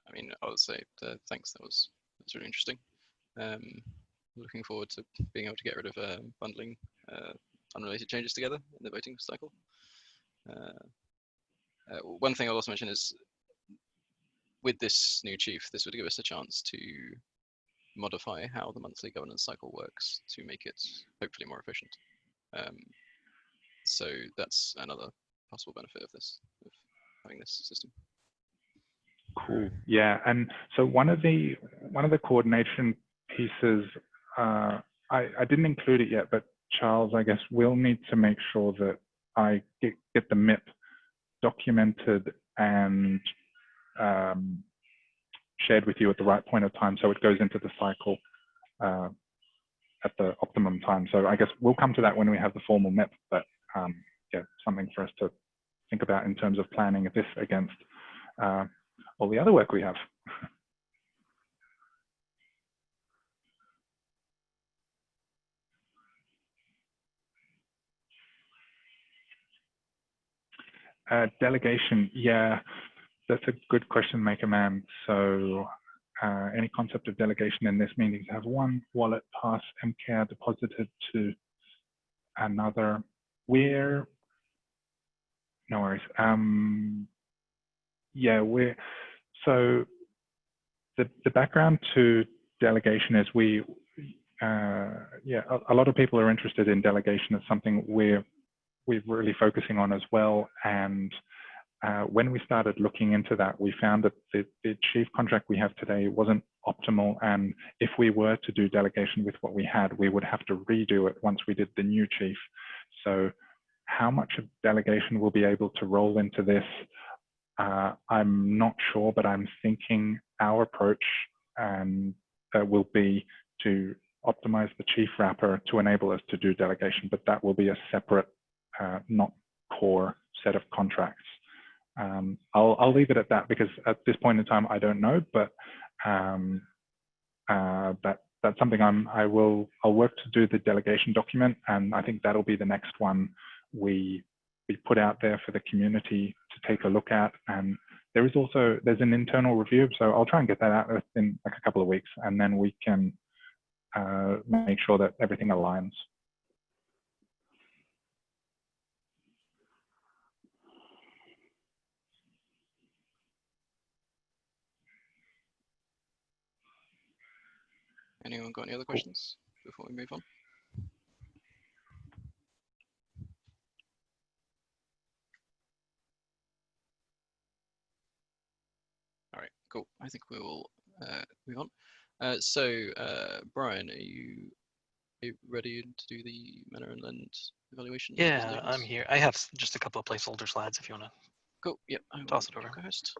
I mean, I would say thanks. That's really interesting. Looking forward to being able to get rid of bundling unrelated changes together in the voting cycle. One thing I'll also mention is, with this new chief, this would give us a chance to modify how the monthly governance cycle works to make it hopefully more efficient. So that's another possible benefit of this, of having this system. Cool. Yeah, and so one of the coordination pieces, I didn't include it yet, but Charles, I guess we'll need to make sure that I get the MIP documented and shared with you at the right point of time, so it goes into the cycle at the optimum time. So I guess we'll come to that when we have the formal MIP, but yeah, something for us to think about in terms of planning this against all the other work we have. Delegation, yeah, that's a good question, MakerMan. So any concept of delegation in this meaning to have one wallet pass MKR deposited to another. No worries. Yeah, so the background to delegation is yeah, a lot of people are interested in delegation. It's something we're really focusing on as well. And when we started looking into that, we found that the chief contract we have today wasn't optimal. And if we were to do delegation with what we had, we would have to redo it once we did the new chief. So how much of delegation we'll be able to roll into this, I'm not sure, but I'm thinking our approach will be to optimize the chief wrapper to enable us to do delegation, but that will be a separate, not core set of contracts. I'll leave it at that, because at this point in time I don't know, but that's something I'll work to do the delegation document, and I think that'll be the next one we put out there for the community to take a look at. And there's an internal review, so I'll try and get that out in like a couple of weeks, and then we can make sure that everything aligns. Anyone got any other questions before we move on? All right, cool. I think we will move on. So, Brian, are you ready to do the Manor and Lend evaluation? Yeah, I'm here. I have just a couple of placeholder slides if you want to. Cool. Yep. Toss it over. Co-host.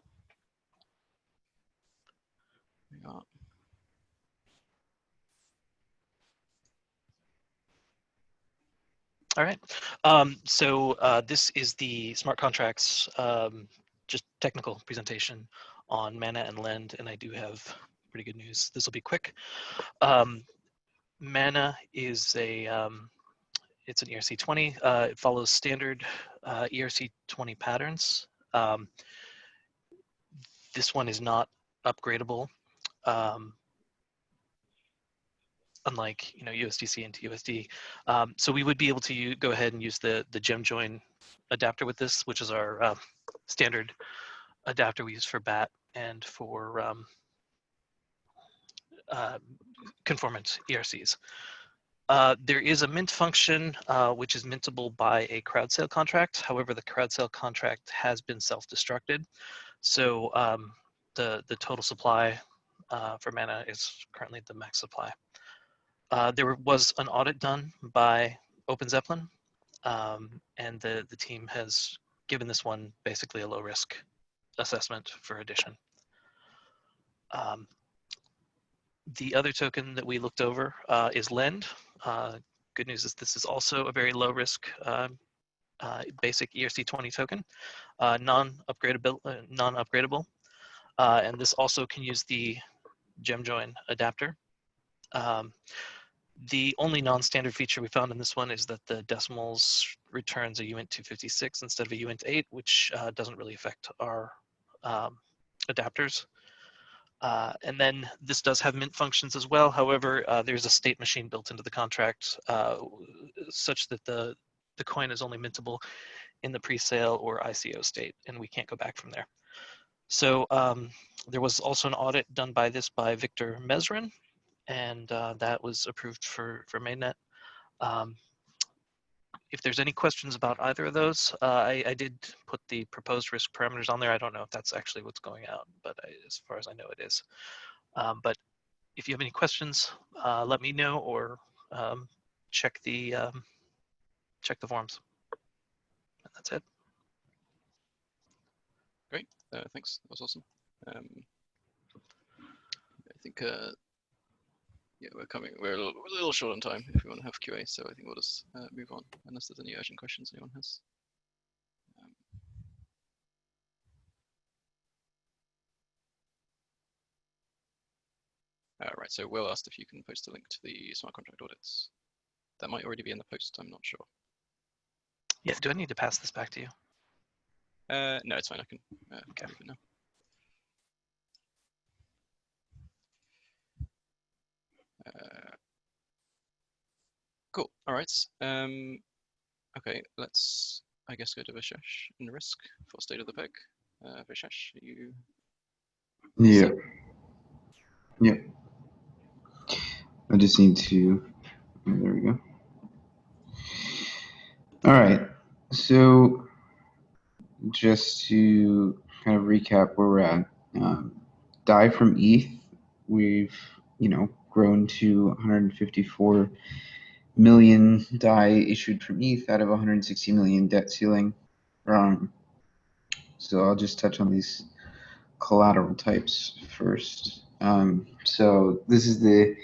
We are. All right. So this is the smart contracts, just technical presentation on Mana and Lend, and I do have pretty good news. This will be quick. Mana is it's an ERC20. It follows standard ERC20 patterns. This one is not upgradable. Unlike USDC and TUSD. So we would be able to go ahead and use the gem join adapter with this, which is our standard adapter we use for BAT and for conformant ERCs. There is a mint function which is mintable by a crowd sale contract. However, the crowd sale contract has been self-destructed. So the total supply for mana is currently the max supply. There was an audit done by OpenZeppelin, and the team has given this one basically a low risk assessment for addition. The other token that we looked over is Lend. Good news is this is also a very low risk basic ERC20 token, non-upgradable, and this also can use the GemJoin adapter. The only non-standard feature we found in this one is that the decimals returns a uint 256 instead of a uint 8, which doesn't really affect our adapters. And then this does have mint functions as well. However, there's a state machine built into the contract such that the coin is only mintable in the pre-sale or ICO state, and we can't go back from there. So there was also an audit done by Victor Mesrin, and that was approved for mainnet. If there's any questions about either of those, I did put the proposed risk parameters on there. I don't know if that's actually what's going out, but as far as I know, it is. But if you have any questions, let me know, or check the forums. And that's it. Great, thanks. That was awesome. I think yeah, we're a little short on time if we want to have QA, so I think we'll just move on unless there's any urgent questions anyone has. Right, so Will asked if you can post a link to the smart contract audits. That might already be in the post, I'm not sure. Yeah, do I need to pass this back to you? No, it's fine, I can Okay. move it now. Cool, all right. Okay, let's, I guess, go to Vishesh and risk for state of the peg. Vishesh, you? Yeah. Yeah. I just need to, there we go. All right, so just to kind of recap where we're at, DAI from ETH, we've, grown to 154 million DAI issued from ETH out of 160 million debt ceiling. So I'll just touch on these collateral types first. So this is the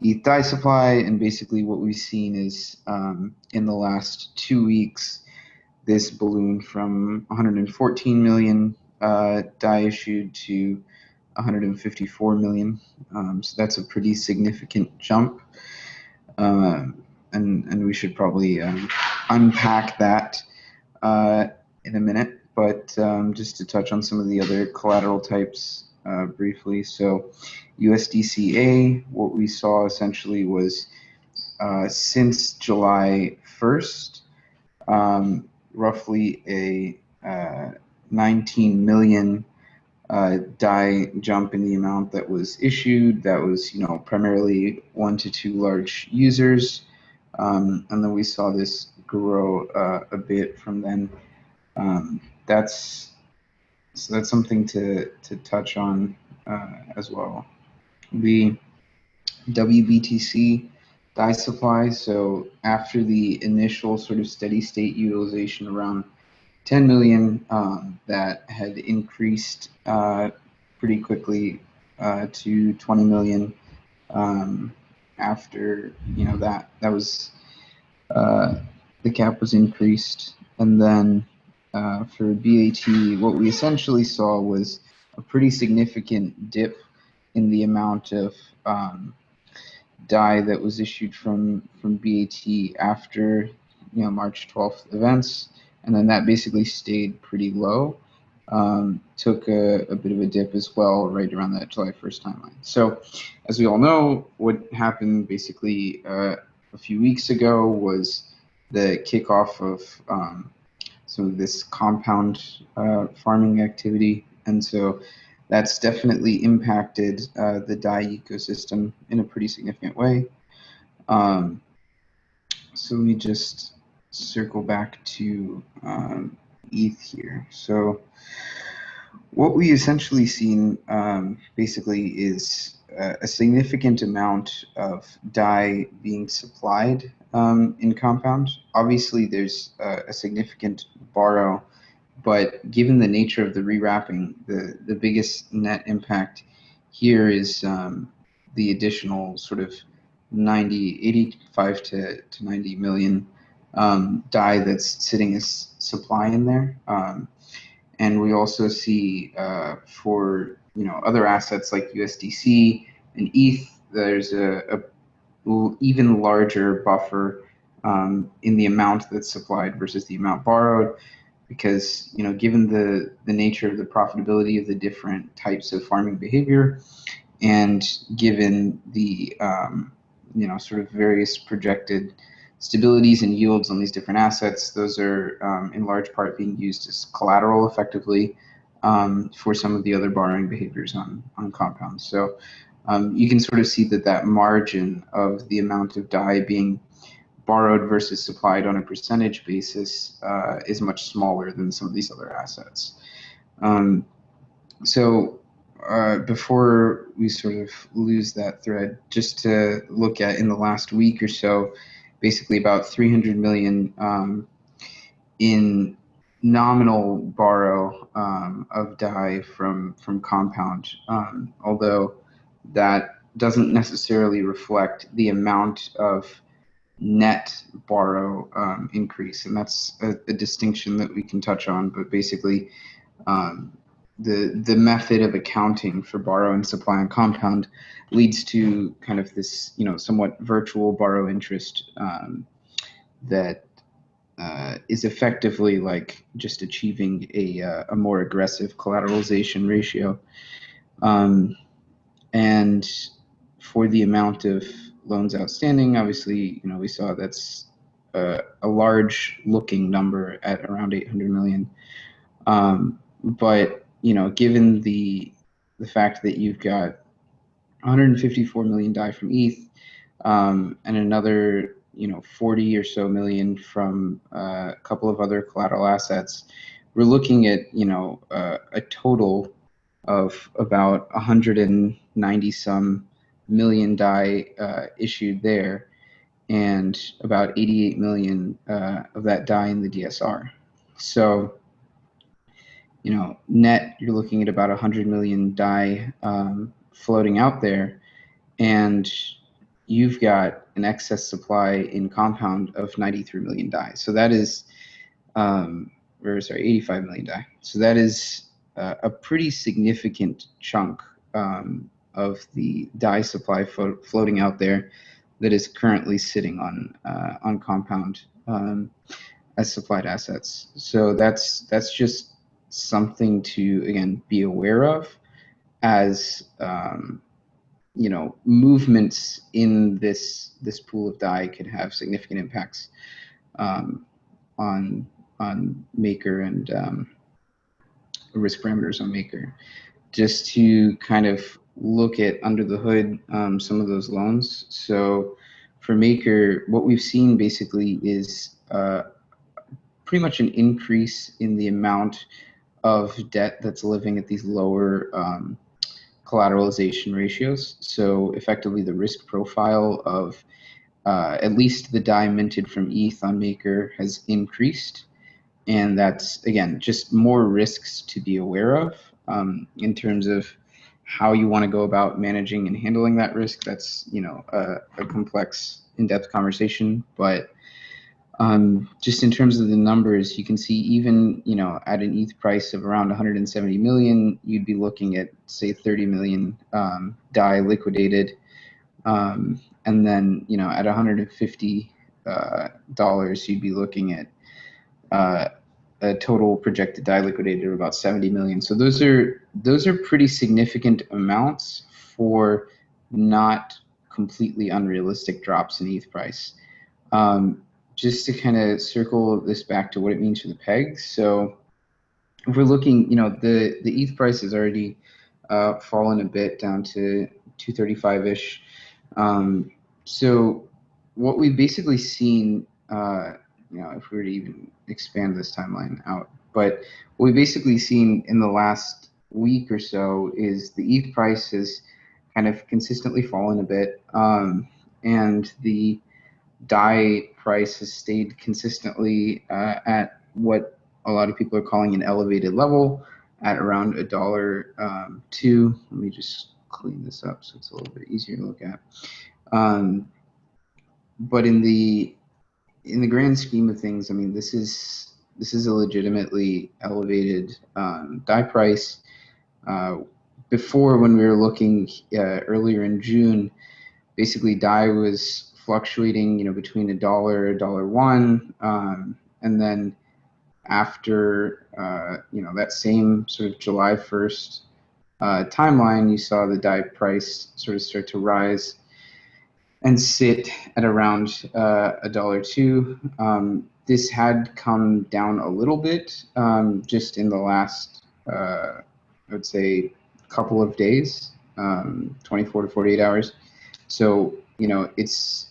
ETH DAI supply, and basically what we've seen is in the last 2 weeks, this ballooned from 114 million DAI issued to 154 million. So that's a pretty significant jump. And we should probably unpack that in a minute. But just to touch on some of the other collateral types briefly. So USDCA, what we saw essentially was since July 1st, roughly a 19 million DAI jump in the amount that was issued. That was, primarily 1 to 2 large users, and then we saw this grow a bit from then. That's something to touch on as well. The WBTC DAI supply. So after the initial sort of steady state utilization around 10 million, that had increased pretty quickly to 20 million after that was the cap was increased. And then for BAT, what we essentially saw was a pretty significant dip in the amount of DAI that was issued from BAT after March 12th events, and then that basically stayed pretty low. Took a bit of a dip as well right around that July 1st timeline. So as we all know, what happened basically a few weeks ago was the kickoff of some of this compound farming activity, and so that's definitely impacted the DAI ecosystem in a pretty significant way. So let me just circle back to ETH here. So what we essentially seen basically is a significant amount of DAI being supplied in Compound. Obviously, there's a significant borrow, but given the nature of the rewrapping, the biggest net impact here is the additional sort of 85 to 90 million DAI that's sitting as supply in there. And we also see for other assets like USDC and ETH, there's a even larger buffer in the amount that's supplied versus the amount borrowed, because given the nature of the profitability of the different types of farming behavior, and given the sort of various projected stabilities and yields on these different assets, those are in large part being used as collateral effectively for some of the other borrowing behaviors on Compound. So you can sort of see that margin of the amount of DAI being borrowed versus supplied on a percentage basis is much smaller than some of these other assets. So before we sort of lose that thread, just to look at in the last week or so, basically about 300 million in nominal borrow of DAI from Compound, although that doesn't necessarily reflect the amount of net borrow increase, and that's a distinction that we can touch on. But basically, the method of accounting for borrow and supply on Compound leads to kind of this somewhat virtual borrow interest that is effectively like just achieving a more aggressive collateralization ratio. And for the amount of loans outstanding, obviously, we saw that's a large looking number at around 800 million. But given the fact that you've got 154 million DAI from ETH and another 40 or so million from a couple of other collateral assets, we're looking at a total of about 190 some million DAI issued there, and about 88 million of that DAI in the DSR. So net, you're looking at about 100 million DAI floating out there, and you've got an excess supply in Compound of 93 million DAI. So that is, 85 million DAI. So that is a pretty significant chunk of the DAI supply floating out there that is currently sitting on Compound as supplied assets. So that's just something to, again, be aware of, as movements in this pool of DAI could have significant impacts on Maker and risk parameters on Maker. Just to kind of look at under the hood some of those loans. So for Maker, what we've seen basically is pretty much an increase in the amount of debt that's living at these lower collateralization ratios. So effectively the risk profile of at least the DAI minted from ETH on Maker has increased. And that's, again, just more risks to be aware of in terms of how you want to go about managing and handling that risk. That's, a complex, in-depth conversation. But just in terms of the numbers, you can see even, at an ETH price of around 170 million, you'd be looking at, say, 30 million DAI liquidated. And then, at $150, you'd be looking at a total projected DAI liquidated of about 70 million. So those are pretty significant amounts for not completely unrealistic drops in ETH price. Just to kind of circle this back to what it means for the pegs. So if we're looking, the ETH price has already fallen a bit down to 235-ish. So what we've basically seen if we were to even expand this timeline out. But what we've basically seen in the last week or so is the ETH price has kind of consistently fallen a bit, and the DAI price has stayed consistently at what a lot of people are calling an elevated level at around $1.02. Let me just clean this up so it's a little bit easier to look at. But in the grand scheme of things, I mean, this is a legitimately elevated DAI price. Before, when we were looking earlier in June, basically DAI was fluctuating, between $1, $1.01, and then after that same sort of July 1st timeline, you saw the DAI price sort of start to rise and sit at around $1.02. This had come down a little bit just in the last, I would say, couple of days, 24 to 48 hours. So, it's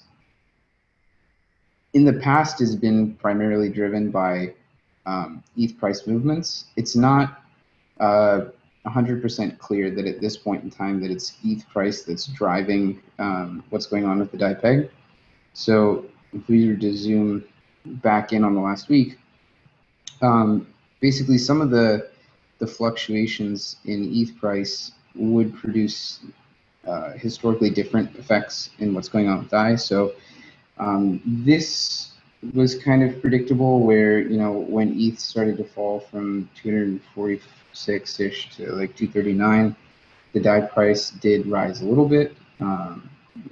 in the past has been primarily driven by ETH price movements. It's not 100% clear that at this point in time that it's ETH price that's driving what's going on with the DAI peg. So if we were to zoom back in on the last week, basically some of the fluctuations in ETH price would produce historically different effects in what's going on with DAI. So this was kind of predictable, where when ETH started to fall from 246-ish to like 239, the DAI price did rise a little bit. Let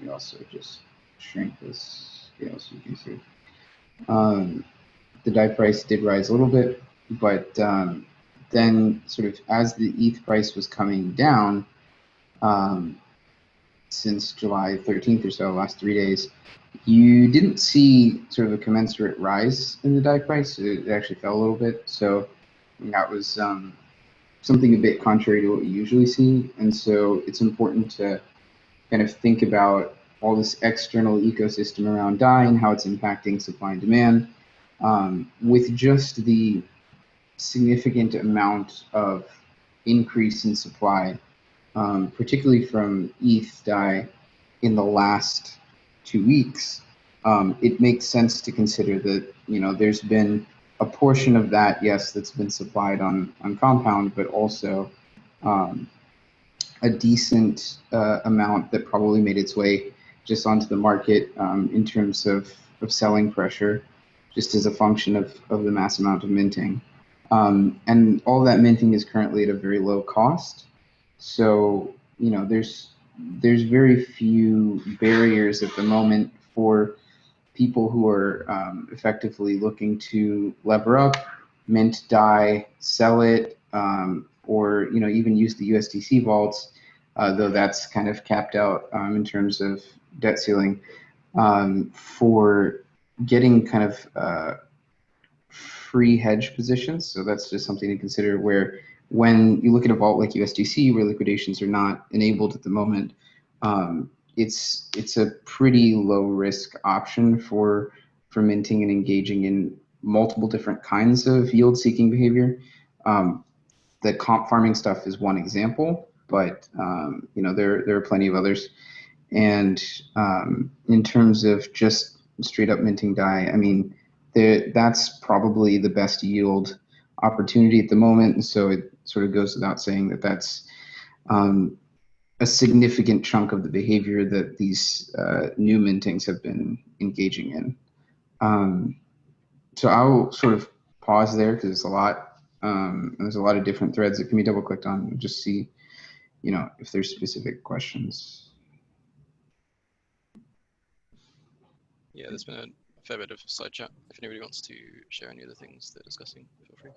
me also just shrink this scale so you can see. The DAI price did rise a little bit, but then sort of as the ETH price was coming down since July 13th or so, last 3 days, you didn't see sort of a commensurate rise in the DAI price. It actually fell a little bit. So that was something a bit contrary to what we usually see. And so it's important to kind of think about all this external ecosystem around DAI and how it's impacting supply and demand. With just the significant amount of increase in supply, particularly from ETH DAI in the last 2 weeks, it makes sense to consider that there's been a portion of that, yes, that's been supplied on Compound, but also a decent amount that probably made its way just onto the market in terms of selling pressure, just as a function of the mass amount of minting. And all that minting is currently at a very low cost. So, there's very few barriers at the moment for people who are effectively looking to lever up, mint DAI, sell it, or even use the USDC vaults, though that's kind of capped out in terms of debt ceiling, for getting kind of free hedge positions. So that's just something to consider, where when you look at a vault like USDC, where liquidations are not enabled at the moment, it's a pretty low risk option for minting and engaging in multiple different kinds of yield seeking behavior. The comp farming stuff is one example, but there are plenty of others. And in terms of just straight up minting DAI, I mean, that's probably the best yield opportunity at the moment. And so it sort of goes without saying that that's a significant chunk of the behavior that these new mintings have been engaging in. So I'll sort of pause there because there's a lot. And there's a lot of different threads that can be double clicked on and just see, if there's specific questions. Yeah, there's been a fair bit of side chat. If anybody wants to share any of the things they're discussing, feel free.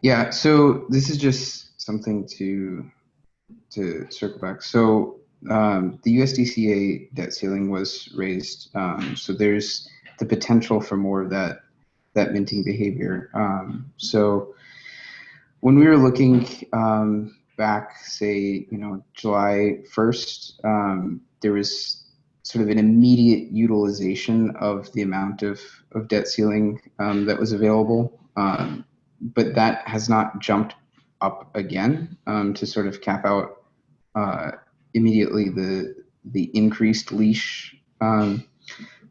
Yeah, so this is just something to circle back. So the USDCA debt ceiling was raised. So there's the potential for more of that minting behavior. So when we were looking back, say, July 1st, there was sort of an immediate utilization of the amount of debt ceiling that was available. But that has not jumped up again to sort of cap out immediately the increased leash.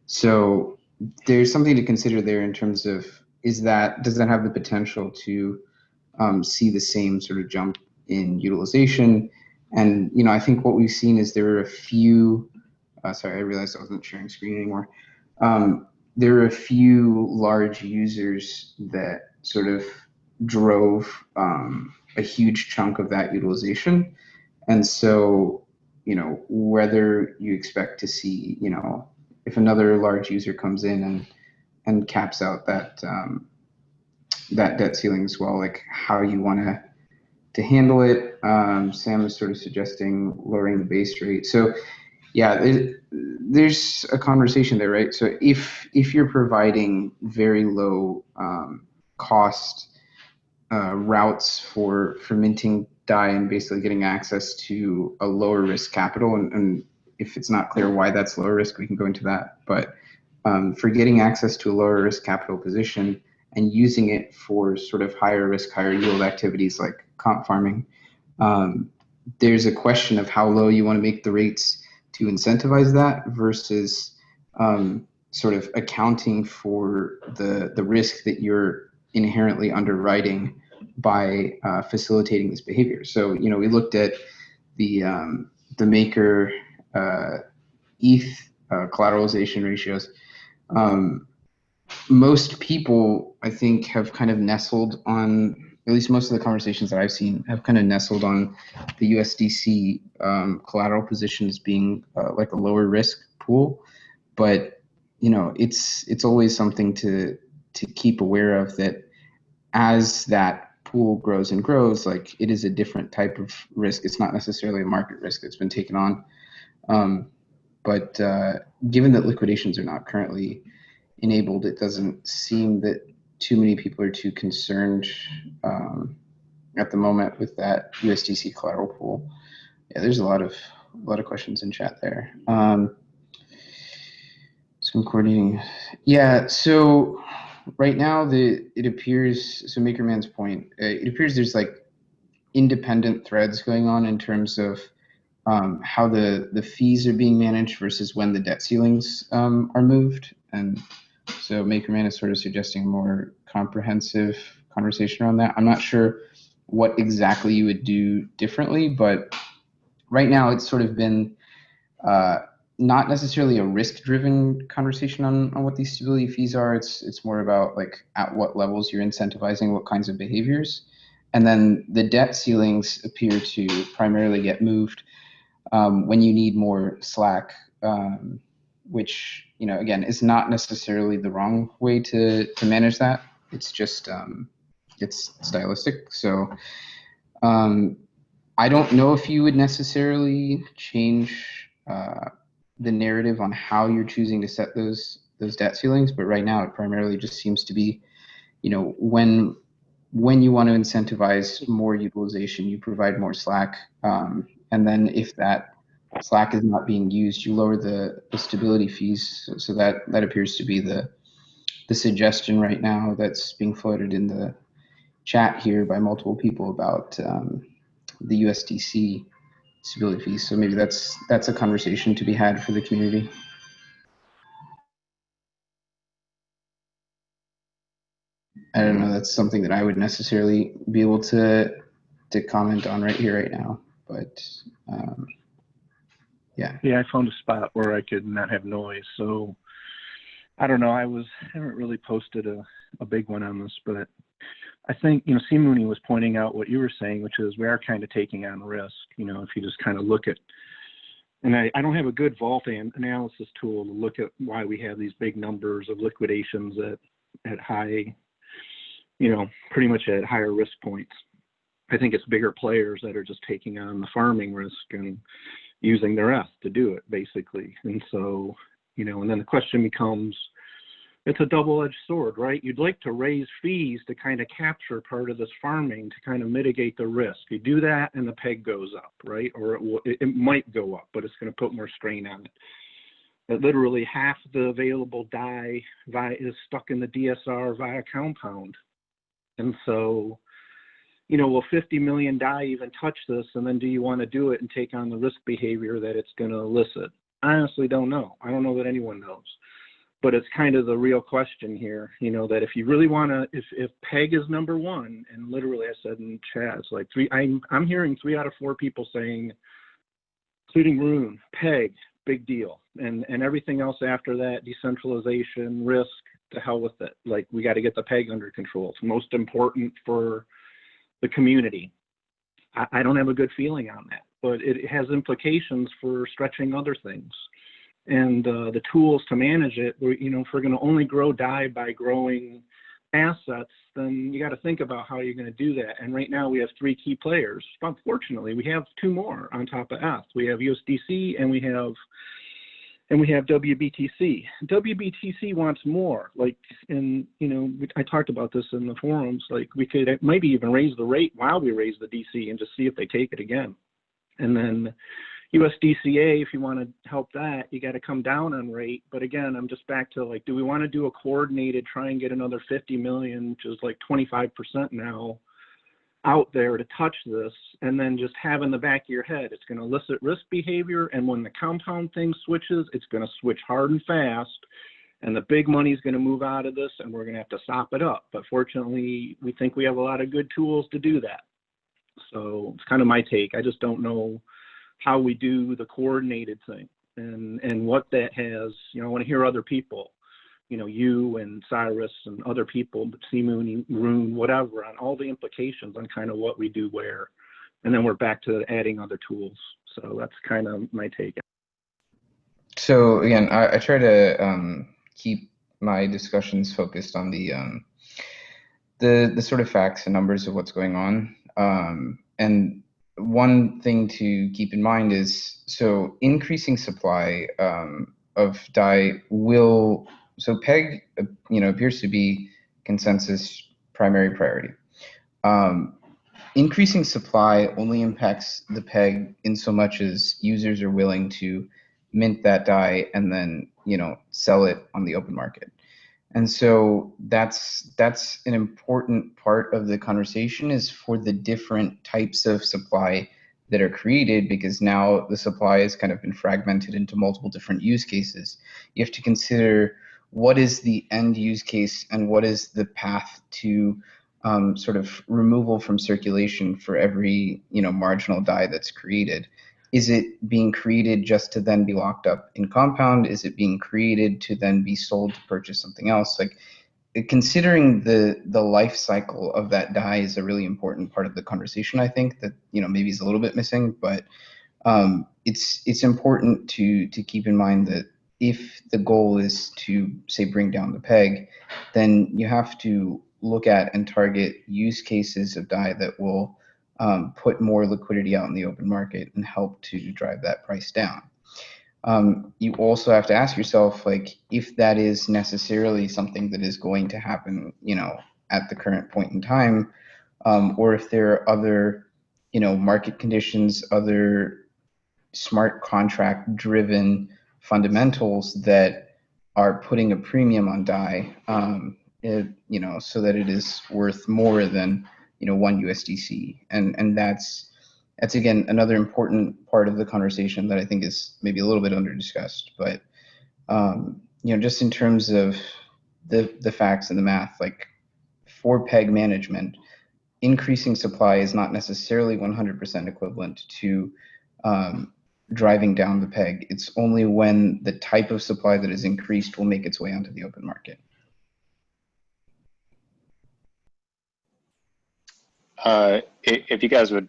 So there's something to consider there in terms of, does that have the potential to see the same sort of jump in utilization? And, you know, I think what we've seen is there are a few, sorry, I realized I wasn't sharing screen anymore. There are a few large users that sort of drove a huge chunk of that utilization. And so, you know, whether you expect to see, you know, if another large user comes in and caps out that that debt ceiling as well, like how you want to handle it. Sam is sort of suggesting lowering the base rate. So yeah, there's a conversation there, right? So if you're providing very low cost routes for minting DAI and basically getting access to a lower risk capital, and if it's not clear why that's lower risk, we can go into that. But for getting access to a lower risk capital position and using it for sort of higher risk, higher yield activities like comp farming, there's a question of how low you want to make the rates to incentivize that versus sort of accounting for the risk that you're inherently underwriting by facilitating this behavior. So, you know, we looked at the Maker ETH collateralization ratios. Most people, I think, have kind of nestled on, at least most of the conversations that I've seen, have kind of nestled on the USDC collateral positions being like a lower risk pool. But, you know, it's always something to keep aware of, that as that pool grows and grows, like it is a different type of risk. It's not necessarily a market risk that's been taken on. But given that liquidations are not currently enabled, it doesn't seem that too many people are too concerned at the moment with that USDC collateral pool. Yeah, there's a lot of questions in chat there. Some coordinating. Yeah, so right now it appears, so Makerman's point, it appears there's like independent threads going on in terms of how the fees are being managed versus when the debt ceilings are moved. And so Makerman is sort of suggesting a more comprehensive conversation around that. I'm not sure what exactly you would do differently, but right now it's sort of been not necessarily a risk-driven conversation on what these stability fees are. It's more about like at what levels you're incentivizing what kinds of behaviors. And then the debt ceilings appear to primarily get moved when you need more slack, which, you know, again, is not necessarily the wrong way to manage that. It's just, it's stylistic. So I don't know if you would necessarily change the narrative on how you're choosing to set those debt ceilings, but right now it primarily just seems to be, you know, when you want to incentivize more utilization, you provide more slack, and then if that slack is not being used, you lower the stability fees. So that appears to be the suggestion right now that's being floated in the chat here by multiple people about the USDC stability fees. So maybe that's a conversation to be had for the community. I don't know, that's something that I would necessarily be able to comment on right here, right now, but yeah. Yeah, I found a spot where I could not have noise. So I don't know, I haven't really posted a big one on this, but I think, you know, Simoni was pointing out what you were saying, which is we are kind of taking on risk, you know, if you just kind of look at, and I don't have a good vault analysis tool to look at why we have these big numbers of liquidations at high, you know, pretty much at higher risk points. I think it's bigger players that are just taking on the farming risk and using their ETH to do it, basically. And so, you know, and then the question becomes, it's a double-edged sword, right? You'd like to raise fees to kind of capture part of this farming to kind of mitigate the risk. You do that and the peg goes up, right? Or it might go up, but it's going to put more strain on it. that literally half the available die is stuck in the DSR via compound. And so, you know, will 50 million die even touch this? And then do you want to do it and take on the risk behavior that it's going to elicit? I honestly don't know. I don't know that anyone knows. But it's kind of the real question here, you know, that if you really want to, if PEG is number one, and literally I said in chat, it's like I'm hearing 3 out of 4 people saying, including Rune, PEG, big deal. And everything else after that, decentralization, risk, to hell with it. Like, we got to get the PEG under control. It's most important for the community. I don't have a good feeling on that, but it has implications for stretching other things. And the tools to manage it, you know, if we're going to only grow DAI by growing assets, then you got to think about how you're going to do that. And right now we have 3 key players. Unfortunately, we have 2 more on top of ETH. We have USDC and we have WBTC. WBTC wants more. Like, and you know, I talked about this in the forums. Like, we could maybe even raise the rate while we raise the DC and just see if they take it again. And then USDCA, if you want to help that, you got to come down on rate. But again, I'm just back to, like, do we want to do a coordinated, try and get another 50 million, which is like 25% now, out there to touch this, and then just have in the back of your head, it's going to elicit risk behavior, and when the compound thing switches, it's going to switch hard and fast, and the big money is going to move out of this, and we're going to have to sop it up. But fortunately, we think we have a lot of good tools to do that. So it's kind of my take. I just don't know how we do the coordinated thing and what that has. You know, I want to hear other people, you know, you and Cyrus and other people, Seamoon, Rune, whatever, on all the implications on kind of what we do where. And then we're back to adding other tools. So that's kind of my take. So again, I try to keep my discussions focused on the sort of facts and numbers of what's going on. And one thing to keep in mind is, so increasing supply of DAI will, so PEG, you know, appears to be consensus primary priority. Increasing supply only impacts the PEG in so much as users are willing to mint that DAI and then, you know, sell it on the open market. And so that's an important part of the conversation, is for the different types of supply that are created, because now the supply has kind of been fragmented into multiple different use cases. You have to consider what is the end use case and what is the path to sort of removal from circulation for every, you know, marginal DAI that's created. Is it being created just to then be locked up in compound? Is it being created to then be sold to purchase something else? Like, considering the life cycle of that DAI is a really important part of the conversation. I think that, you know, maybe is a little bit missing, but it's important to keep in mind that if the goal is to, say, bring down the PEG, then you have to look at and target use cases of DAI that will put more liquidity out in the open market and help to drive that price down. You also have to ask yourself, like, if that is necessarily something that is going to happen, you know, at the current point in time, or if there are other, you know, market conditions, other smart contract driven fundamentals that are putting a premium on DAI, you know, so that it is worth more than, you know, 1 USDC. And that's again another important part of the conversation that I think is maybe a little bit under discussed. But you know, just in terms of the facts and the math, like, for PEG management, increasing supply is not necessarily 100% equivalent to driving down the PEG. It's only when the type of supply that is increased will make its way onto the open market. If you guys would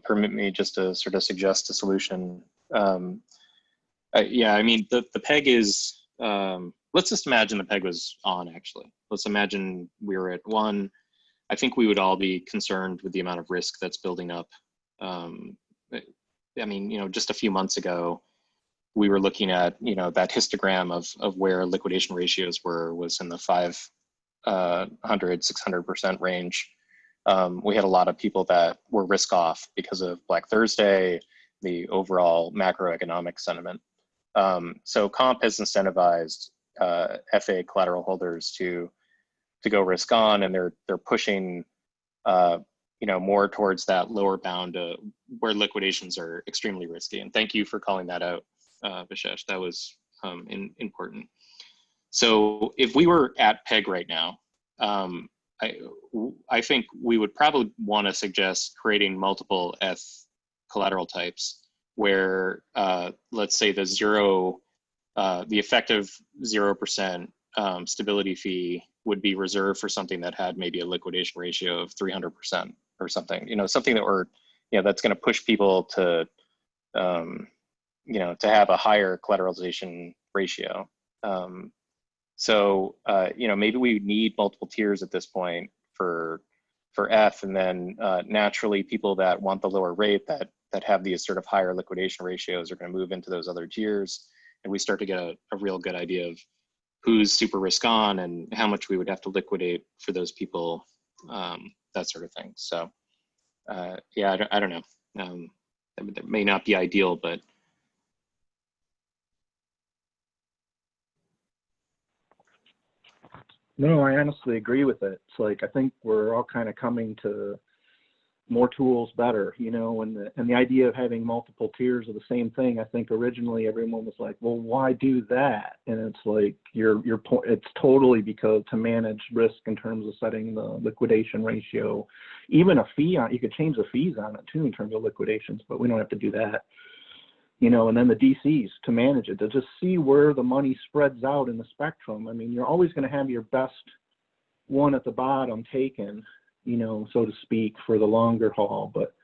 permit me just to sort of suggest a solution. Yeah, I mean, the PEG is, let's just imagine the PEG was on, actually. Let's imagine we were at 1. I think we would all be concerned with the amount of risk that's building up. I mean, you know, just a few months ago, we were looking at, you know, that histogram of where liquidation ratios was in the 500-600% range. We had a lot of people that were risk off because of Black Thursday, the overall macroeconomic sentiment. So comp has incentivized FA collateral holders to go risk on, and they're pushing more towards that lower bound where liquidations are extremely risky. And thank you for calling that out, Vishesh. That was important. So if we were at PEG right now, I think we would probably want to suggest creating multiple F collateral types where, let's say the effective 0% stability fee would be reserved for something that had maybe a liquidation ratio of 300% or something, something that that's going to push people to, to have a higher collateralization ratio. Maybe we need multiple tiers at this point for F, and then naturally people that want the lower rate that have these sort of higher liquidation ratios are going to move into those other tiers, and we start to get a real good idea of who's super risk on and how much we would have to liquidate for those people, that sort of thing. So yeah, I don't know. That may not be ideal, but no, I honestly agree with it. It's like, I think we're all kind of coming to more tools better, and the idea of having multiple tiers of the same thing. I think originally everyone was like, well, why do that? And it's like your point. It's totally because to manage risk in terms of setting the liquidation ratio, even a fee on. You could change the fees on it too in terms of liquidations, but we don't have to do that. And then the DCs to manage it, to just see where the money spreads out in the spectrum. I mean, you're always going to have your best one at the bottom taken, so to speak, for the longer haul, but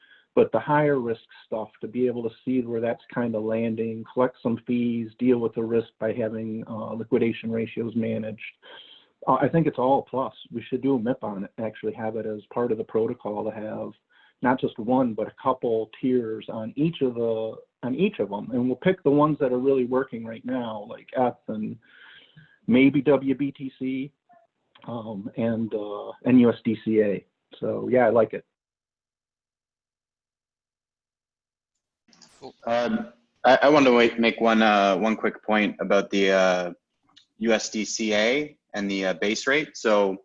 the higher risk stuff, to be able to see where that's kind of landing, collect some fees, deal with the risk by having liquidation ratios managed. I think it's all a plus. We should do a MIP on it, actually have it as part of the protocol to have not just one, but a couple tiers on each of them. And we'll pick the ones that are really working right now, like F and maybe WBTC and USDCA. So yeah, I like it. I want to make one quick point about the USDCA and the base rate. So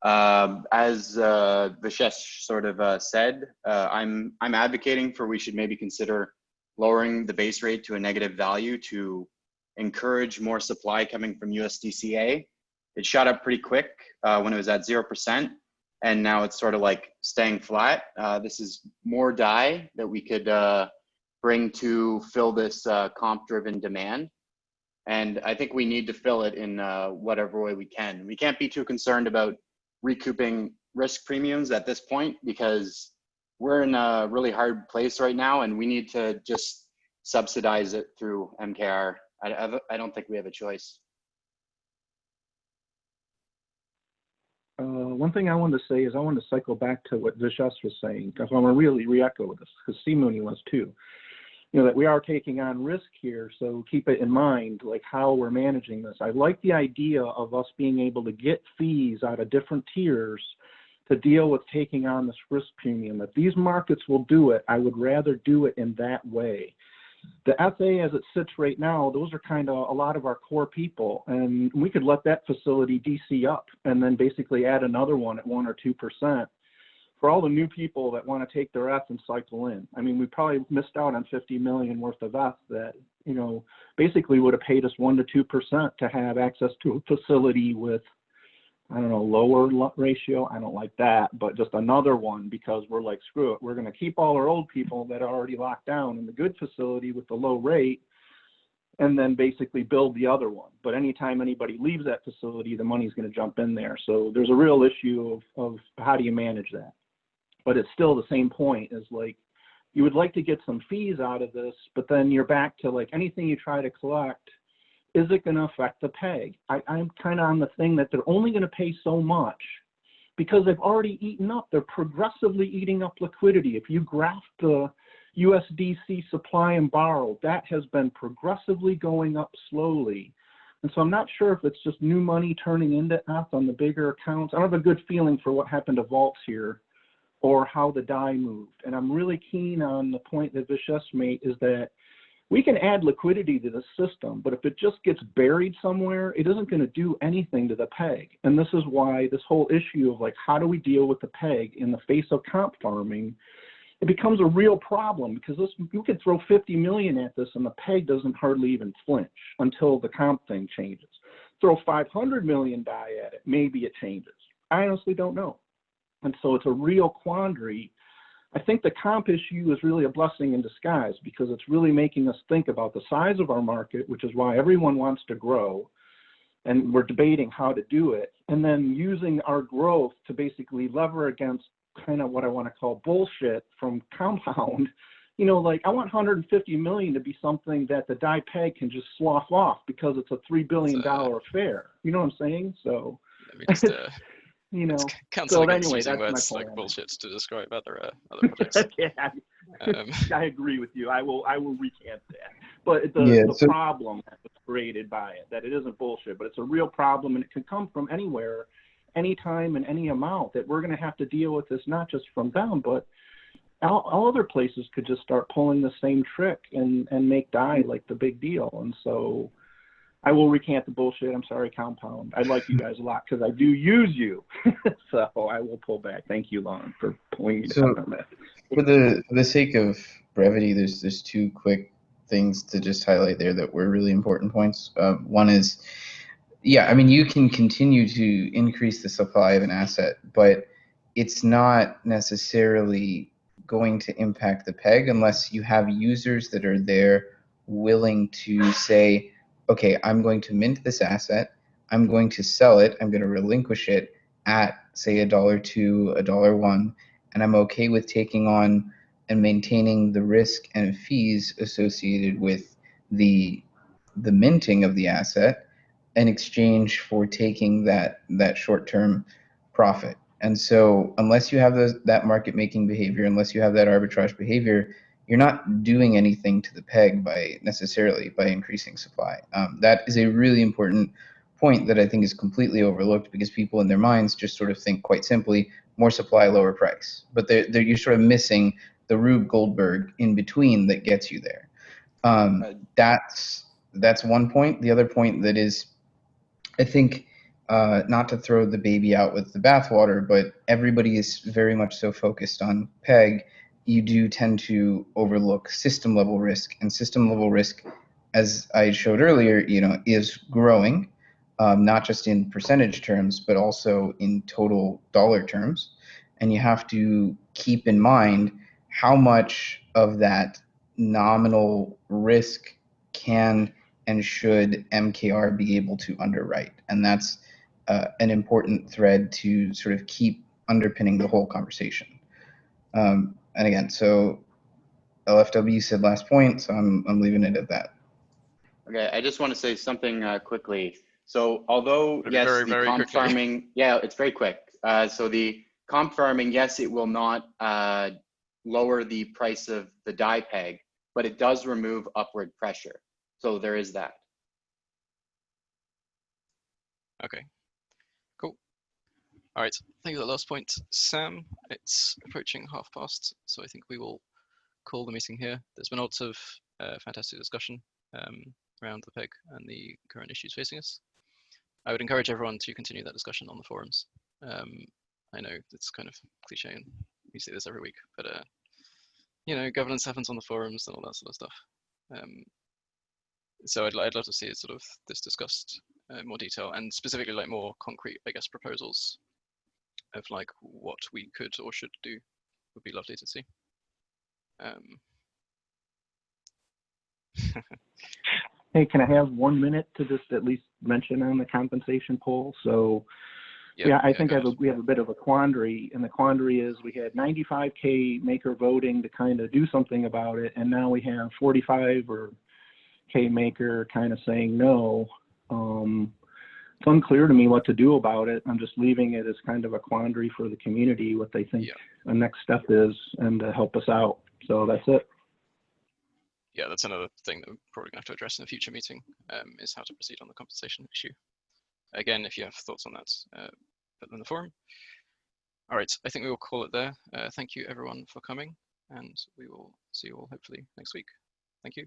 as Vishesh sort of said, I'm advocating for we should maybe consider lowering the base rate to a negative value to encourage more supply coming from USDCA. It shot up pretty quick when it was at 0%, and now it's sort of like staying flat. This is more DAI that we could bring to fill this comp-driven demand. And I think we need to fill it in whatever way we can. We can't be too concerned about recouping risk premiums at this point because we're in a really hard place right now, and we need to just subsidize it through MKR. I don't think we have a choice. One thing I wanted to say is I want to cycle back to what Vishesh was saying, because I want to really re-echo this, because C. Mooney was too. That we are taking on risk here, so keep it in mind, like how we're managing this. I like the idea of us being able to get fees out of different tiers to deal with taking on this risk premium. If these markets will do it, I would rather do it in that way. The FA as it sits right now, those are kind of a lot of our core people, and we could let that facility DC up and then basically add another one at 1 or 2% for all the new people that want to take their F and cycle in. I mean, we probably missed out on 50 million worth of F that, basically would have paid us 1 to 2% to have access to a facility with, I don't know, lower ratio. I don't like that, but just another one, because we're like, screw it. We're going to keep all our old people that are already locked down in the good facility with the low rate, and then basically build the other one. But anytime anybody leaves that facility, the money's going to jump in there. So there's a real issue of how do you manage that? But it's still the same point, is like, you would like to get some fees out of this, but then you're back to like anything you try to collect, is it going to affect the PEG? I'm kind of on the thing that they're only going to pay so much because they've already eaten up. They're progressively eating up liquidity. If you graph the USDC supply and borrow, that has been progressively going up slowly. And so I'm not sure if it's just new money turning into F on the bigger accounts. I don't have a good feeling for what happened to vaults here or how the DAI moved. And I'm really keen on the point that Vishesh made, is that we can add liquidity to the system, but if it just gets buried somewhere, it isn't going to do anything to the peg. And this is why this whole issue of like, how do we deal with the peg in the face of comp farming, it becomes a real problem, because this, you could throw 50 million at this and the peg doesn't hardly even flinch until the comp thing changes. Throw 500 million DAI at it, maybe it changes. I honestly don't know. And so it's a real quandary. I think the comp issue is really a blessing in disguise, because it's really making us think about the size of our market, which is why everyone wants to grow, and we're debating how to do it, and then using our growth to basically lever against kind of what I want to call bullshit from compound. You know, like, I want 150 million to be something that the DAI peg can just slough off because it's a $3 billion affair. You know what I'm saying? So, let me just, you know, cancel against anyway, using that's words my like point. bullshit to describe other projects. Yeah, I agree with you. I will recant that. But the problem that was created by it, that it isn't bullshit, but it's a real problem, and it can come from anywhere, anytime, and any amount, that we're going to have to deal with this, not just from them, but all other places could just start pulling the same trick and make DAI like the big deal. And so I will recant the bullshit. I'm sorry, Compound. I like you guys a lot because I do use you. So I will pull back. Thank you, Lon, for pulling me down on that. For the sake of brevity, there's two quick things to just highlight there that were really important points. One is, yeah, I mean, you can continue to increase the supply of an asset, but it's not necessarily going to impact the peg unless you have users that are there willing to say, okay, I'm going to mint this asset, I'm going to sell it, I'm going to relinquish it at, say, $1.02, $1.01, and I'm okay with taking on and maintaining the risk and fees associated with the minting of the asset in exchange for taking that short-term profit. And so unless you have that market making behavior, unless you have that arbitrage behavior, you're not doing anything to the peg by increasing supply. That is a really important point that I think is completely overlooked, because people in their minds just sort of think quite simply, more supply, lower price. But you're sort of missing the Rube Goldberg in between that gets you there. That's one point. The other point that is, I think, not to throw the baby out with the bathwater, but everybody is very much so focused on peg, you do tend to overlook system level risk. And system level risk, as I showed earlier, is growing, not just in percentage terms, but also in total dollar terms. And you have to keep in mind how much of that nominal risk can and should MKR be able to underwrite. And that's an important thread to sort of keep underpinning the whole conversation. And again, so LFW said last point, so I'm leaving it at that. Okay, I just want to say something quickly. So although, yes, very, the very comp quickly. farming, yeah, it's very quick. So the comp farming, yes, it will not lower the price of the DAI peg, but it does remove upward pressure. So there is that. Okay, cool. All right, thank you for that last point, Sam. It's approaching past, so I think we will call the meeting here. There's been lots of fantastic discussion around the peg and the current issues facing us. I would encourage everyone to continue that discussion on the forums. I know it's kind of cliche and we say this every week, but governance happens on the forums and all that sort of stuff. So I'd love to see sort of this discussed in more detail, and specifically like more concrete, I guess, proposals of like what we could or should do would be lovely to see. Hey, can I have 1 minute to just at least mention on the compensation poll? So yeah, I think we have a bit of a quandary, and the quandary is we had 95K maker voting to kind of do something about it, and now we have 45 or K maker kind of saying no. It's unclear to me what to do about it. I'm just leaving it as kind of a quandary for the community, what they think the next step is, and to help us out. So that's it. Yeah, that's another thing that we're probably going to have to address in a future meeting, is how to proceed on the compensation issue. Again, if you have thoughts on that, put them in the forum. All right, I think we will call it there. Thank you everyone for coming, and we will see you all hopefully next week. Thank you.